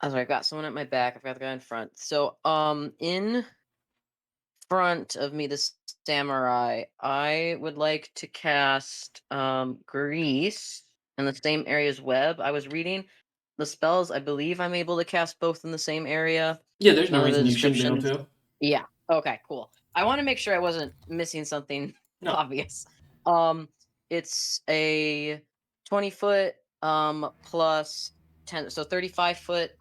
Oh, sorry, I got someone at my back. I forgot the guy in front. So, in front of me, the samurai, I would like to cast Grease in the same area as Web. I was reading the spells. I believe I'm able to cast both in the same area. Yeah, there's no None of the reason you shouldn't be able descriptions. to. Yeah. Okay. Cool. I want to make sure I wasn't missing something No. obvious. It's a 20-foot plus 10, so 35-foot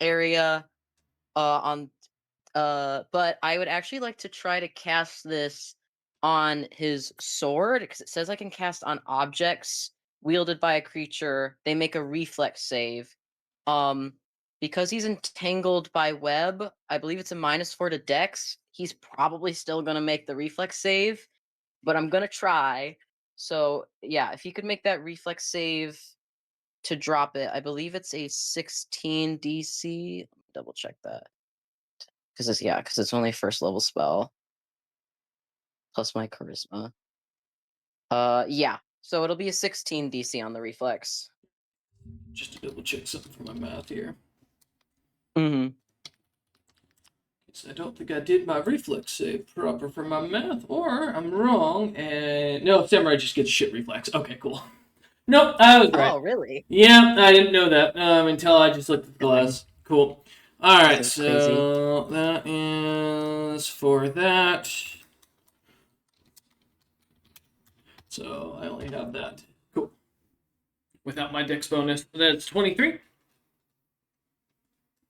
area on but I would actually like to try to cast this on his sword because it says I can cast on objects wielded by a creature. They make a reflex save. Um, because he's entangled by web, I believe it's a -4 to Dex. He's probably still gonna make the reflex save, but I'm gonna try. So yeah, if he could make that reflex save to drop it, I believe it's a 16 DC. Double check that. Because it's only first level spell plus my charisma. Yeah. So it'll be a 16 DC on the reflex. Just to double check something for my math here. Mm-hmm. I don't think I did my reflex save proper for my math, or I'm wrong. And no, samurai just gets shit reflex. Okay, cool. Nope, I was right. Oh, really? Yeah, I didn't know that until I just looked at the glass. Cool. All right, That's so that is for that. So I only have that. Cool. Without my dex bonus, that's 23.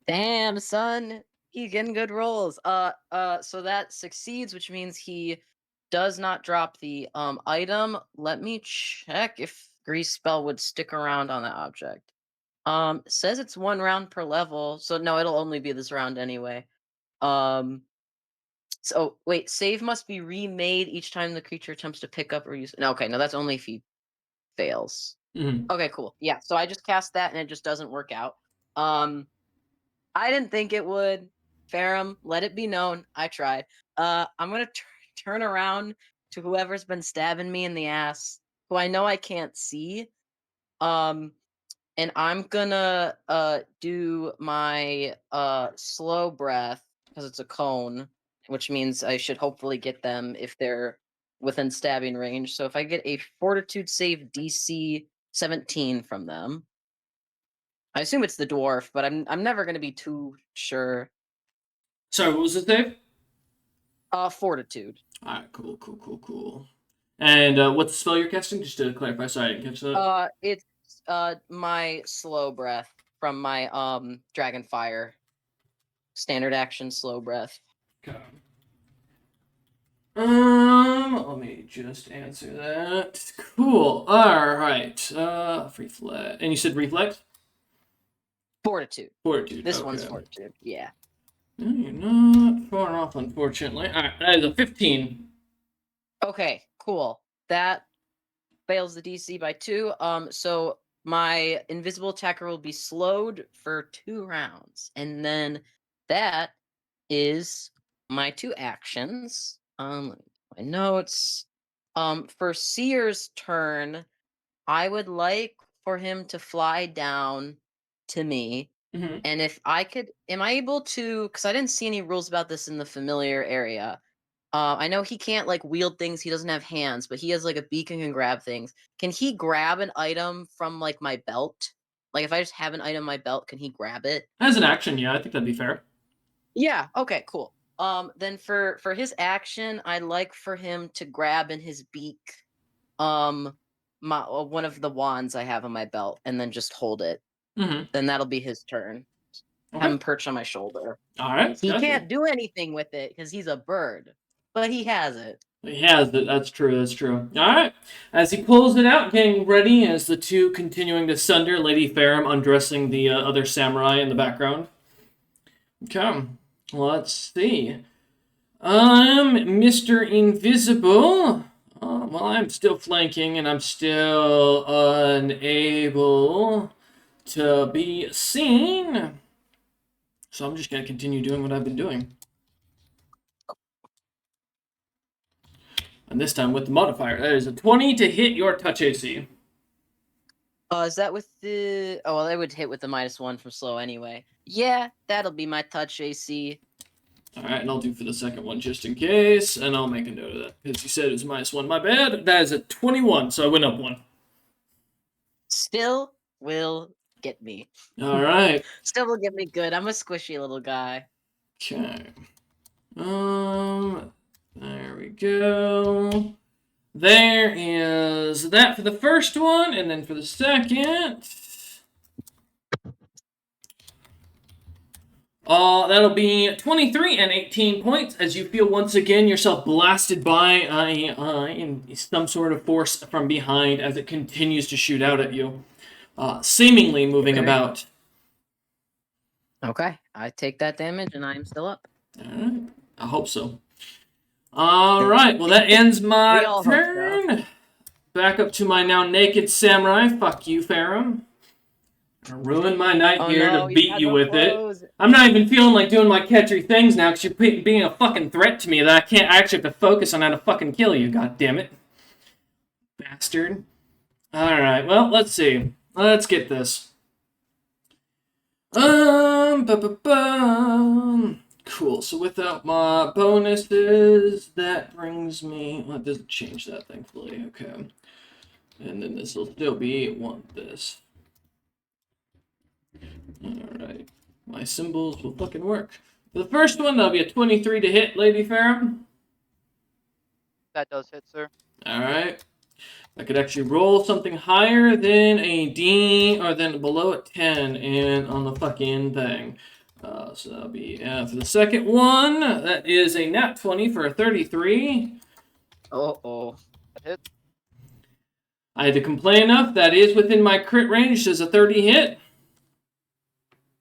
Damn, son. He's getting good rolls. So that succeeds, which means he does not drop the item. Let me check if Grease Spell would stick around on that object. Says it's 1 round per level, so no, it'll only be this round anyway. So wait, save must be remade each time the creature attempts to pick up or use. No, okay, no, that's only if he fails. Mm-hmm. Okay, cool. Yeah, so I just cast that and it just doesn't work out. I didn't think it would. Ferrum, let it be known. I tried. I'm gonna turn around to whoever's been stabbing me in the ass, who I know I can't see. Um, and I'm gonna do my slow breath because it's a cone, which means I should hopefully get them if they're within stabbing range. So if I get a Fortitude save DC 17 from them, I assume it's the dwarf, but I'm never gonna be too sure. Sorry, what was his name? Fortitude. All right, cool. And what's the spell you're casting? Just to clarify, sorry, I didn't catch that. It's my slow breath from my Dragonfire standard action slow breath. Okay. Let me just answer that. Cool. All right. Reflect. And you said reflect? Fortitude. Fortitude. This okay. one's Fortitude. Yeah. No, you're not far off, unfortunately. All right, that is a 15. Okay, cool. That fails the DC by 2. So my invisible attacker will be slowed for 2 rounds. And then that is my 2 actions. My notes. For Seer's turn, I would like for him to fly down to me. Mm-hmm. And if I could, am I able to? Because I didn't see any rules about this in the familiar area. I know he can't like wield things. He doesn't have hands, but he has like a beak and can grab things. Can he grab an item from like my belt? Like if I just have an item in my belt, can he grab it? As an action, yeah, I think that'd be fair. Yeah. Okay. Cool. Then for his action, I'd like for him to grab in his beak, my one of the wands I have on my belt, and then just hold it. Mm-hmm. Then that'll be his turn. Have Okay. him perch on my shoulder. All right. He Gotcha. can't do anything with it because he's a bird, but he has it. He has it. That's true. All right. As he pulls it out, getting ready, as the two continuing to sunder, Lady Farum undressing the other samurai in the background. Okay. Let's see. Mr. Invisible. Well, I'm still flanking, and I'm still unable to be seen. So I'm just gonna continue doing what I've been doing. And this time with the modifier. That is a 20 to hit your touch AC. Is that with the? Oh, well, they would hit with the -1 from slow anyway. Yeah, that'll be my touch AC. Alright, and I'll do for the second one just in case, and I'll make a note of that. Because you said it was -1, my bad. That is a 21, so I went up 1. Still will get me. Alright. Still will get me good. I'm a squishy little guy. Okay. There we go. There is that for the first one, and then for the second. That'll be 23 and 18 points as you feel once again yourself blasted by some sort of force from behind as it continues to shoot out at you, seemingly moving Okay. about. Okay, I take that damage and I'm still up. Alright, I hope so. Alright, well that ends my We all hope so. turn. Back up to my now naked samurai. Fuck you, Farum. I ruined my night Oh here no, to beat had you no with clothes. it. I'm not even feeling like doing my catchery things now because you're being a fucking threat to me that I can't actually have to focus on how to fucking kill you, god damn it. Bastard. Alright, well, let's see. Let's get this. Cool, so without my bonuses, that brings me... Well, it doesn't change that, thankfully. Okay. And then this will still be this. Alright. My symbols will fucking work. For the first one, that'll be a 23 to hit, Lady Farum. That does hit, sir. Alright. I could actually roll something higher than a D, or then below a 10 and on the fucking thing. So that'll be, for the second one, that is a nat 20 for a 33. Uh-oh. That hit. I had to complain enough. That is within my crit range. Does a 30 hit?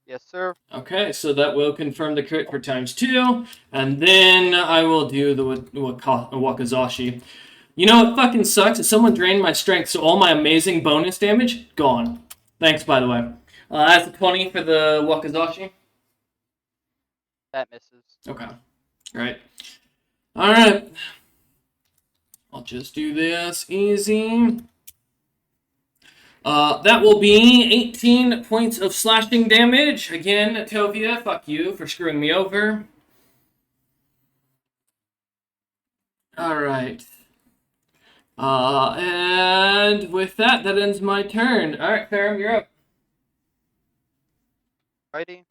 Yes, sir. Okay, so that will confirm the crit for ×2. And then I will do the Wakazashi. You know what fucking sucks? Is someone drained my strength, so all my amazing bonus damage, gone. Thanks, by the way. That's a 20 for the Wakazashi. That misses. Okay, great. Alright. I'll just do this easy. That will be 18 points of slashing damage. Again, Tovia, fuck you for screwing me over. Alright. And with that, that ends my turn. Alright, Ferrum, you're up. Righty.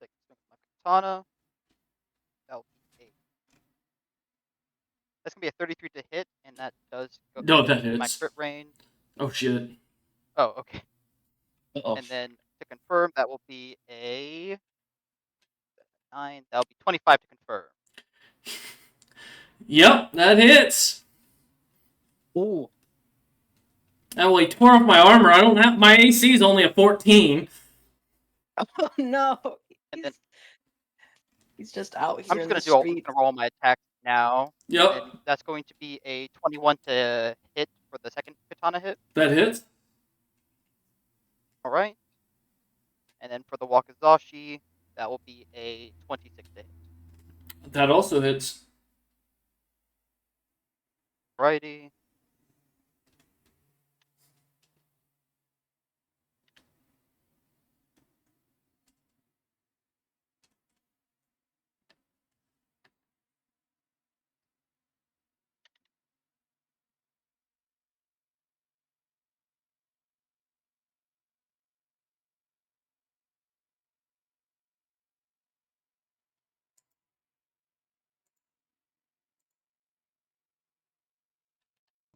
Take a swing with my katana. That'll be a. That's gonna be a 33 to hit, and that does go No, that into my hits. crit range. Oh, shit. Oh, okay. Uh-oh. And then to confirm, that will be a 9. That'll be 25 to confirm. Yep, that hits. Ooh. Oh, well, he tore off my armor. I don't have... My AC is only a 14. Oh no. And then He's just out here I'm just gonna do. I'm just gonna roll my attacks now. Yep, And that's going to be a 21 to hit for the second katana hit. that hits. All right. And then for the wakizashi, that will be a 26 to hit. That also hits. Righty.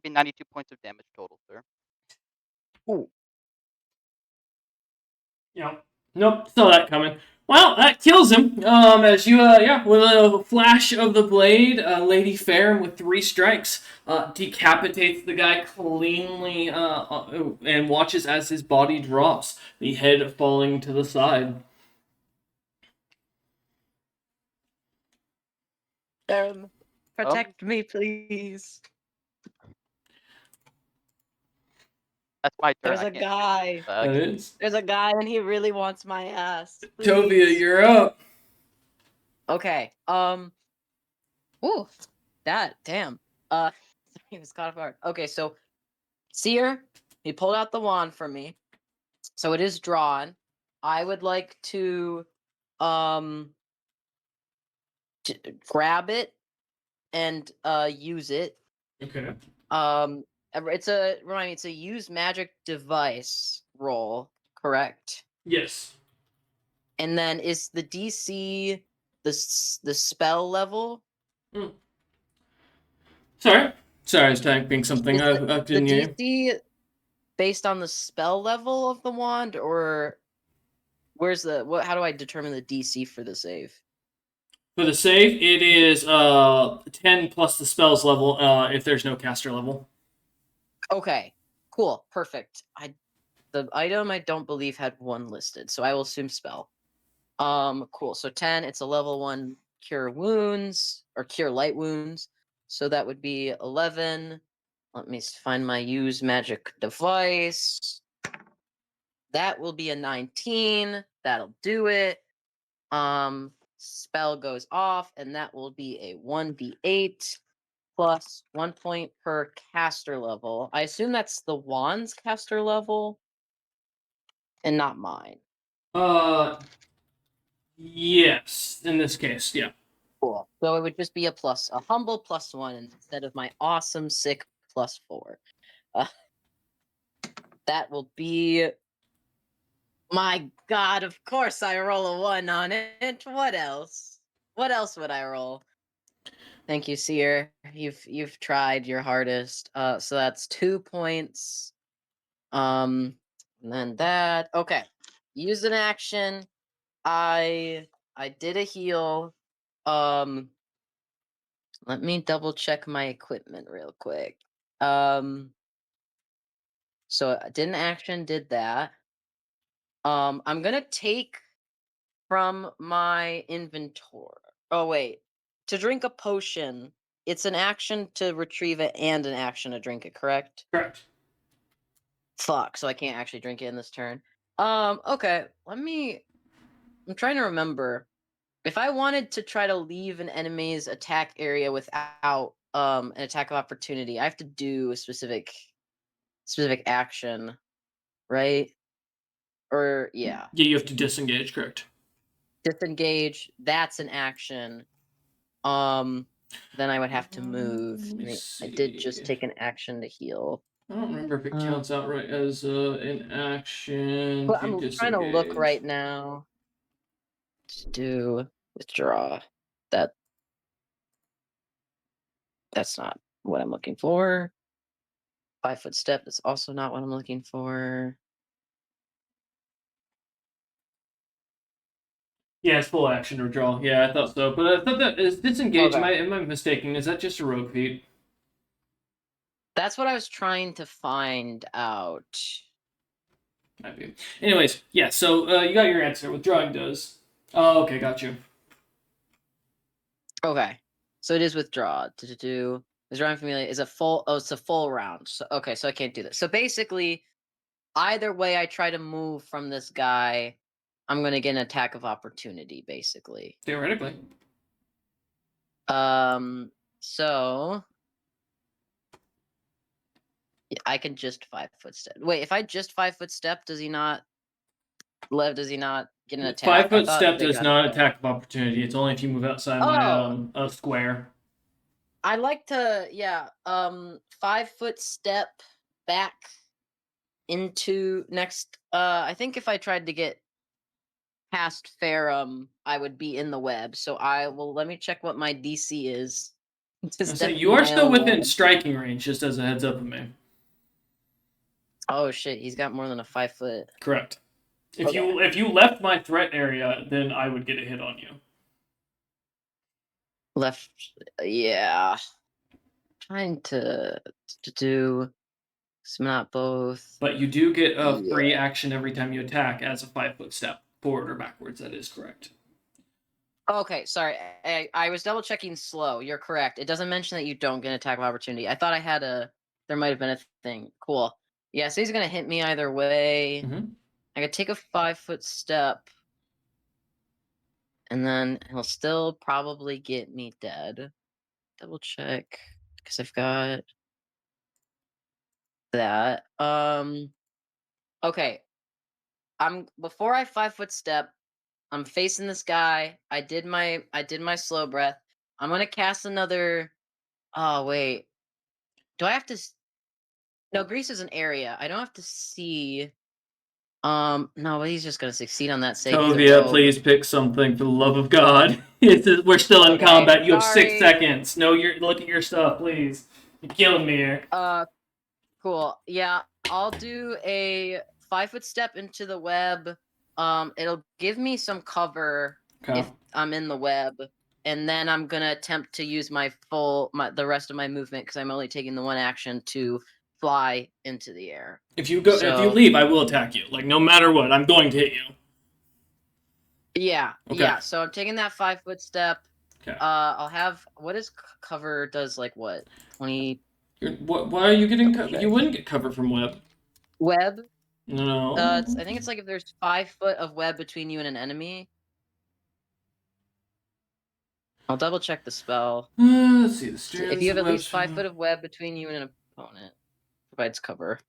Be 92 points of damage total, sir. Ooh. Yep. Nope, saw that coming. Well, that kills him. As you, with a flash of the blade, Lady Fair with 3 strikes decapitates the guy cleanly, and watches as his body drops, the head falling to the side. Protect me, please. That's my turn. There's I a can't. guy. That is. There's a guy, and he really wants my ass. Tovia, Please. you're up. Okay. Ooh. That. Damn. He was caught off guard. Okay, so Seer, he pulled out the wand for me, so it is drawn. I would like to, grab it and use it. Okay. It's a remind me. It's a use magic device roll, correct? Yes. And then is the DC the spell level? Sorry, I was typing something. Is I the didn't hear you. DC based on the spell level of the wand, or where's the what? How do I determine the DC for the save? For the save, it is 10 plus the spells level if there's no caster level. Okay, cool, perfect. The item I don't believe had 1 listed, so I will assume spell. Cool. So 10, it's a level 1 cure wounds or cure light wounds. So that would be 11. Let me find my use magic device. That will be a 19. That'll do it. Spell goes off, and that will be a 1d8 plus 1 point per caster level. I assume that's the wand's caster level and not mine. Yes, in this case, yeah. Cool. So it would just be a humble +1 instead of my awesome sick +4. That will be. My God, of course I roll a 1 on it. What else? What else would I roll? Thank you, Seer. You've tried your hardest. So that's 2 points. And then that. Okay. Use an action. I did a heal. Let me double check my equipment real quick. So I did an action, did that. I'm gonna take from my inventory. Oh wait, to drink a potion, it's an action to retrieve it and an action to drink it, correct? Correct. Fuck, so I can't actually drink it in this turn. Okay, I'm trying to remember. If I wanted to try to leave an enemy's attack area without an attack of opportunity, I have to do a specific action. right? Or yeah, Yeah, you have to disengage, correct? disengage. That's an action. Then I would have to move. Let me I did see. just take an action to heal. I don't remember if it counts outright as an action. But If you I'm trying to look disengage. right now. To do withdraw. That's not what I'm looking for. 5-foot step is also not what I'm looking for. Yeah, it's full action to withdraw. Yeah, I thought so. But I thought that is disengage. Okay. Am I mistaken? Is that just a rogue feat? That's what I was trying to find out. Might be. Anyways, yeah. So you got your answer. Withdrawing does. Oh, okay, got you. Okay. So it is withdraw. To do withdrawing familiar is a full. Oh, it's a full round. So okay, so I can't do this. So basically, either way I try to move from this guy, I'm gonna get an attack of opportunity, basically. Theoretically. So I can just 5-foot step. Wait, if I just 5-foot step, does he not get an attack? 5-foot I thought step they does got not attack. attack of opportunity. It's only if you move outside my Oh, square. I like to 5-foot step back into next. I think if I tried to get past Ferrum, I would be in the web. So let me check what my DC is to I say step you in are my still own within web. striking range, just as a heads up of me. Oh shit, he's got more than a 5-foot. Correct. If Okay. you left my threat area, then I would get a hit on you. Left, yeah. Trying to do not both. But you do get a free Yeah. action every time you attack as a 5-foot step, forward or backwards. That is correct. Okay, sorry. I was double checking slow. You're correct. It doesn't mention that you don't get an attack of opportunity. I thought there might have been a thing. Cool. Yeah, so he's gonna hit me either way. Mm-hmm. I could take a 5-foot step, and then he'll still probably get me dead. Double check because I've got that. Okay. Before I 5-foot step, I'm facing this guy. I did my slow breath. I'm gonna cast another. Oh wait, do I have to? No, Greece is an area. I don't have to see. No, but he's just gonna succeed on that sake. He's a Tovia, rogue. please pick something for the love of God. We're still in Okay, combat. You have 6 sorry. seconds. No, look at your stuff, please. You're killing me here. Cool. Yeah, I'll do a 5-foot step into the web. It'll give me some cover Okay. if I'm in the web, and then I'm gonna attempt to use the rest of my movement because I'm only taking the one action to fly into the air. If you leave, I will attack you. Like no matter what, I'm going to hit you. Yeah, Okay. yeah. So I'm taking that 5-foot step. Okay. I'll have what is cover does like what 20 Why are you getting cover? check. You wouldn't get cover from web. Web. No. I think it's like if there's 5 foot of web between you and an enemy. I'll double check the spell. Let's see the strands. If you have of at web least 5 foot of web between you and an opponent, provides cover.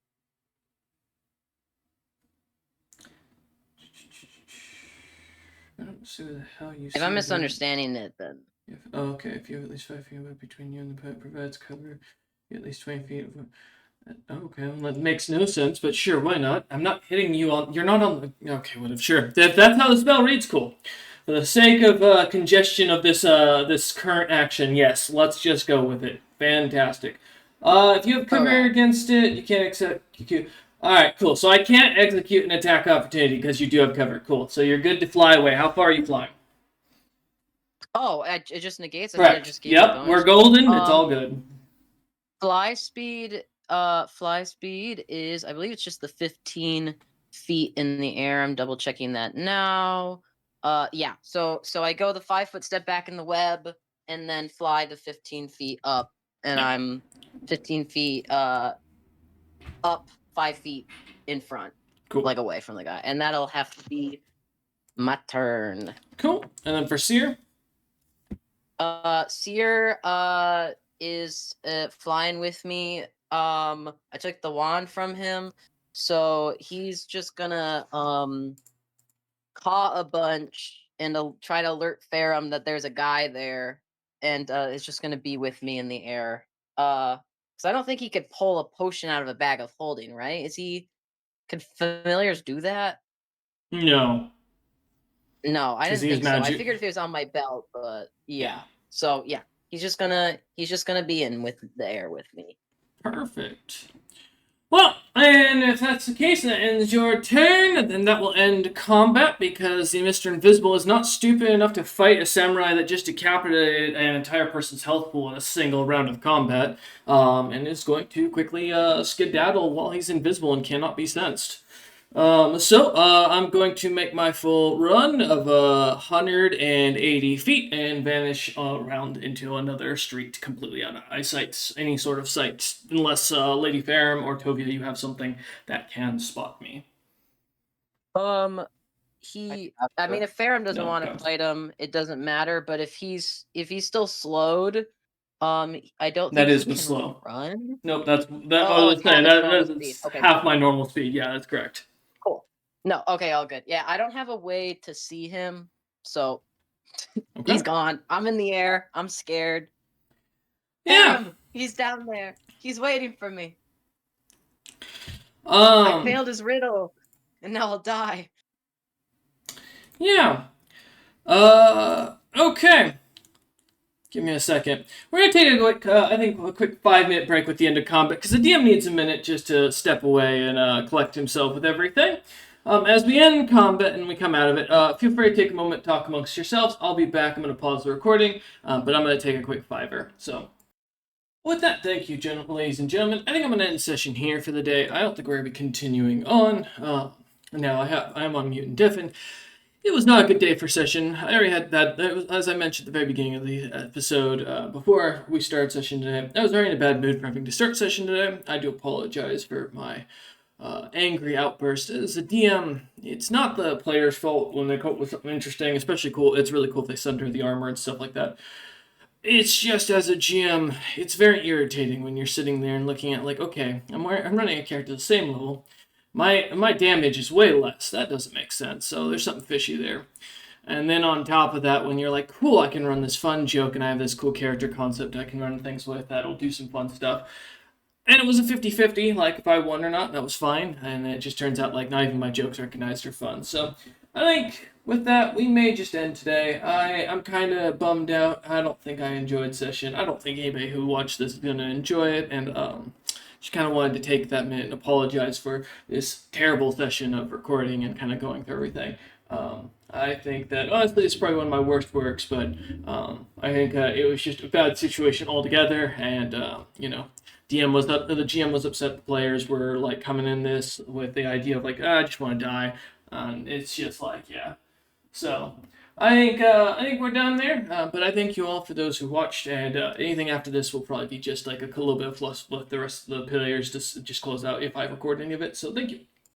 I don't see what the hell you. If I'm misunderstanding it, then. Okay. If you have at least 5 feet of web between you and the opponent, provides cover. You have at least 20 feet of. Okay, well, that makes no sense, but sure, why not? I'm not hitting you on. You're not on the. Okay, whatever. Sure, if that's how the spell reads, cool. For the sake of congestion of this current action, yes, let's just go with it. Fantastic. If you have cover against it, you can't execute. All right, cool. So I can't execute an attack opportunity because you do have cover. Cool. So you're good to fly away. How far are you flying? Oh, it just negates. I Correct. thought it just gave me a bonus. We're golden. It's all good. Fly speed is, I believe it's just the 15 feet in the air. I'm double checking that now. Yeah. So I go the 5-foot step back in the web and then fly the 15 feet up, and I'm 15 feet up, 5 feet in front, Cool. like away from the guy, and that'll have to be my turn. Cool. And then for Seer. Seer is flying with me. I took the wand from him. So he's just gonna caw a bunch and try to alert Ferrum that there's a guy there, and it's just gonna be with me in the air. Because I don't think he could pull a potion out of a bag of holding, right? Can familiars do that? No, No, I because didn't he is think so. I magic. figured if it was on my belt, but Yeah. yeah. So yeah, he's just gonna be in with the air with me. Perfect. Well, and if that's the case, that ends your turn, then that will end combat because the Mr. Invisible is not stupid enough to fight a samurai that just decapitated an entire person's health pool in a single round of combat, and is going to quickly skedaddle while he's invisible and cannot be sensed. I'm going to make my full run of 180 feet and vanish around into another street completely out of eyesight, any sort of sight, unless Lady Ferrum or Tovia, you have something that can spot me. I mean, if Ferrum doesn't No, want okay. to fight him, it doesn't matter. But if he's still slowed, I don't That think is he with can slow. run. Nope, that's that. I Oh, was it's saying half his that normal that's speed. Okay, half cool. my normal speed. Yeah, that's correct. Cool. No, okay, all good. Yeah, I don't have a way to see him, so Okay. he's gone. I'm in the air. I'm scared. Yeah. Ferrum, he's down there. He's waiting for me. I failed his riddle, and now I'll die. Yeah. Okay. Give me a second. We're gonna take a quick 5-minute break with the end of combat because the DM needs a minute just to step away and collect himself with everything. As we end combat and we come out of it, feel free to take a moment to talk amongst yourselves. I'll be back. I'm gonna pause the recording, but I'm gonna take a quick 5-er. So, with that, thank you, ladies and gentlemen. I think I'm gonna end session here for the day. I don't think we're gonna be continuing on. Now I'm on mute and deafen. It was not a good day for session. I already had that. As I mentioned at the very beginning of the episode, before we started session today, I was very in a bad mood for having to start session today. I do apologize for my angry outburst. As a DM, it's not the player's fault when they come up with something interesting, especially cool. It's really cool if they sunder the armor and stuff like that. It's just as a GM, it's very irritating when you're sitting there and looking at like, okay, I'm running a character the same level. My damage is way less. That doesn't make sense. So there's something fishy there. And then on top of that, when you're like, cool, I can run this fun joke and I have this cool character concept I can run things with that'll do some fun stuff. And it was a 50-50, like if I won or not, that was fine. And it just turns out like not even my jokes recognized are fun. So I think with that, we may just end today. I'm kind of bummed out. I don't think I enjoyed session. I don't think anybody who watched this is going to enjoy it. And just kind of wanted to take that minute and apologize for this terrible session of recording and kind of going through everything. I think that honestly it's probably one of my worst works, but I think it was just a bad situation altogether, and the GM was upset the players were like coming in this with the idea of like I just want to die, and it's just like yeah. So I think we're done there. But I thank you all for those who watched, and anything after this will probably be just like a little bit of fluff with the rest of the players to just close out if I record any of it. So thank you.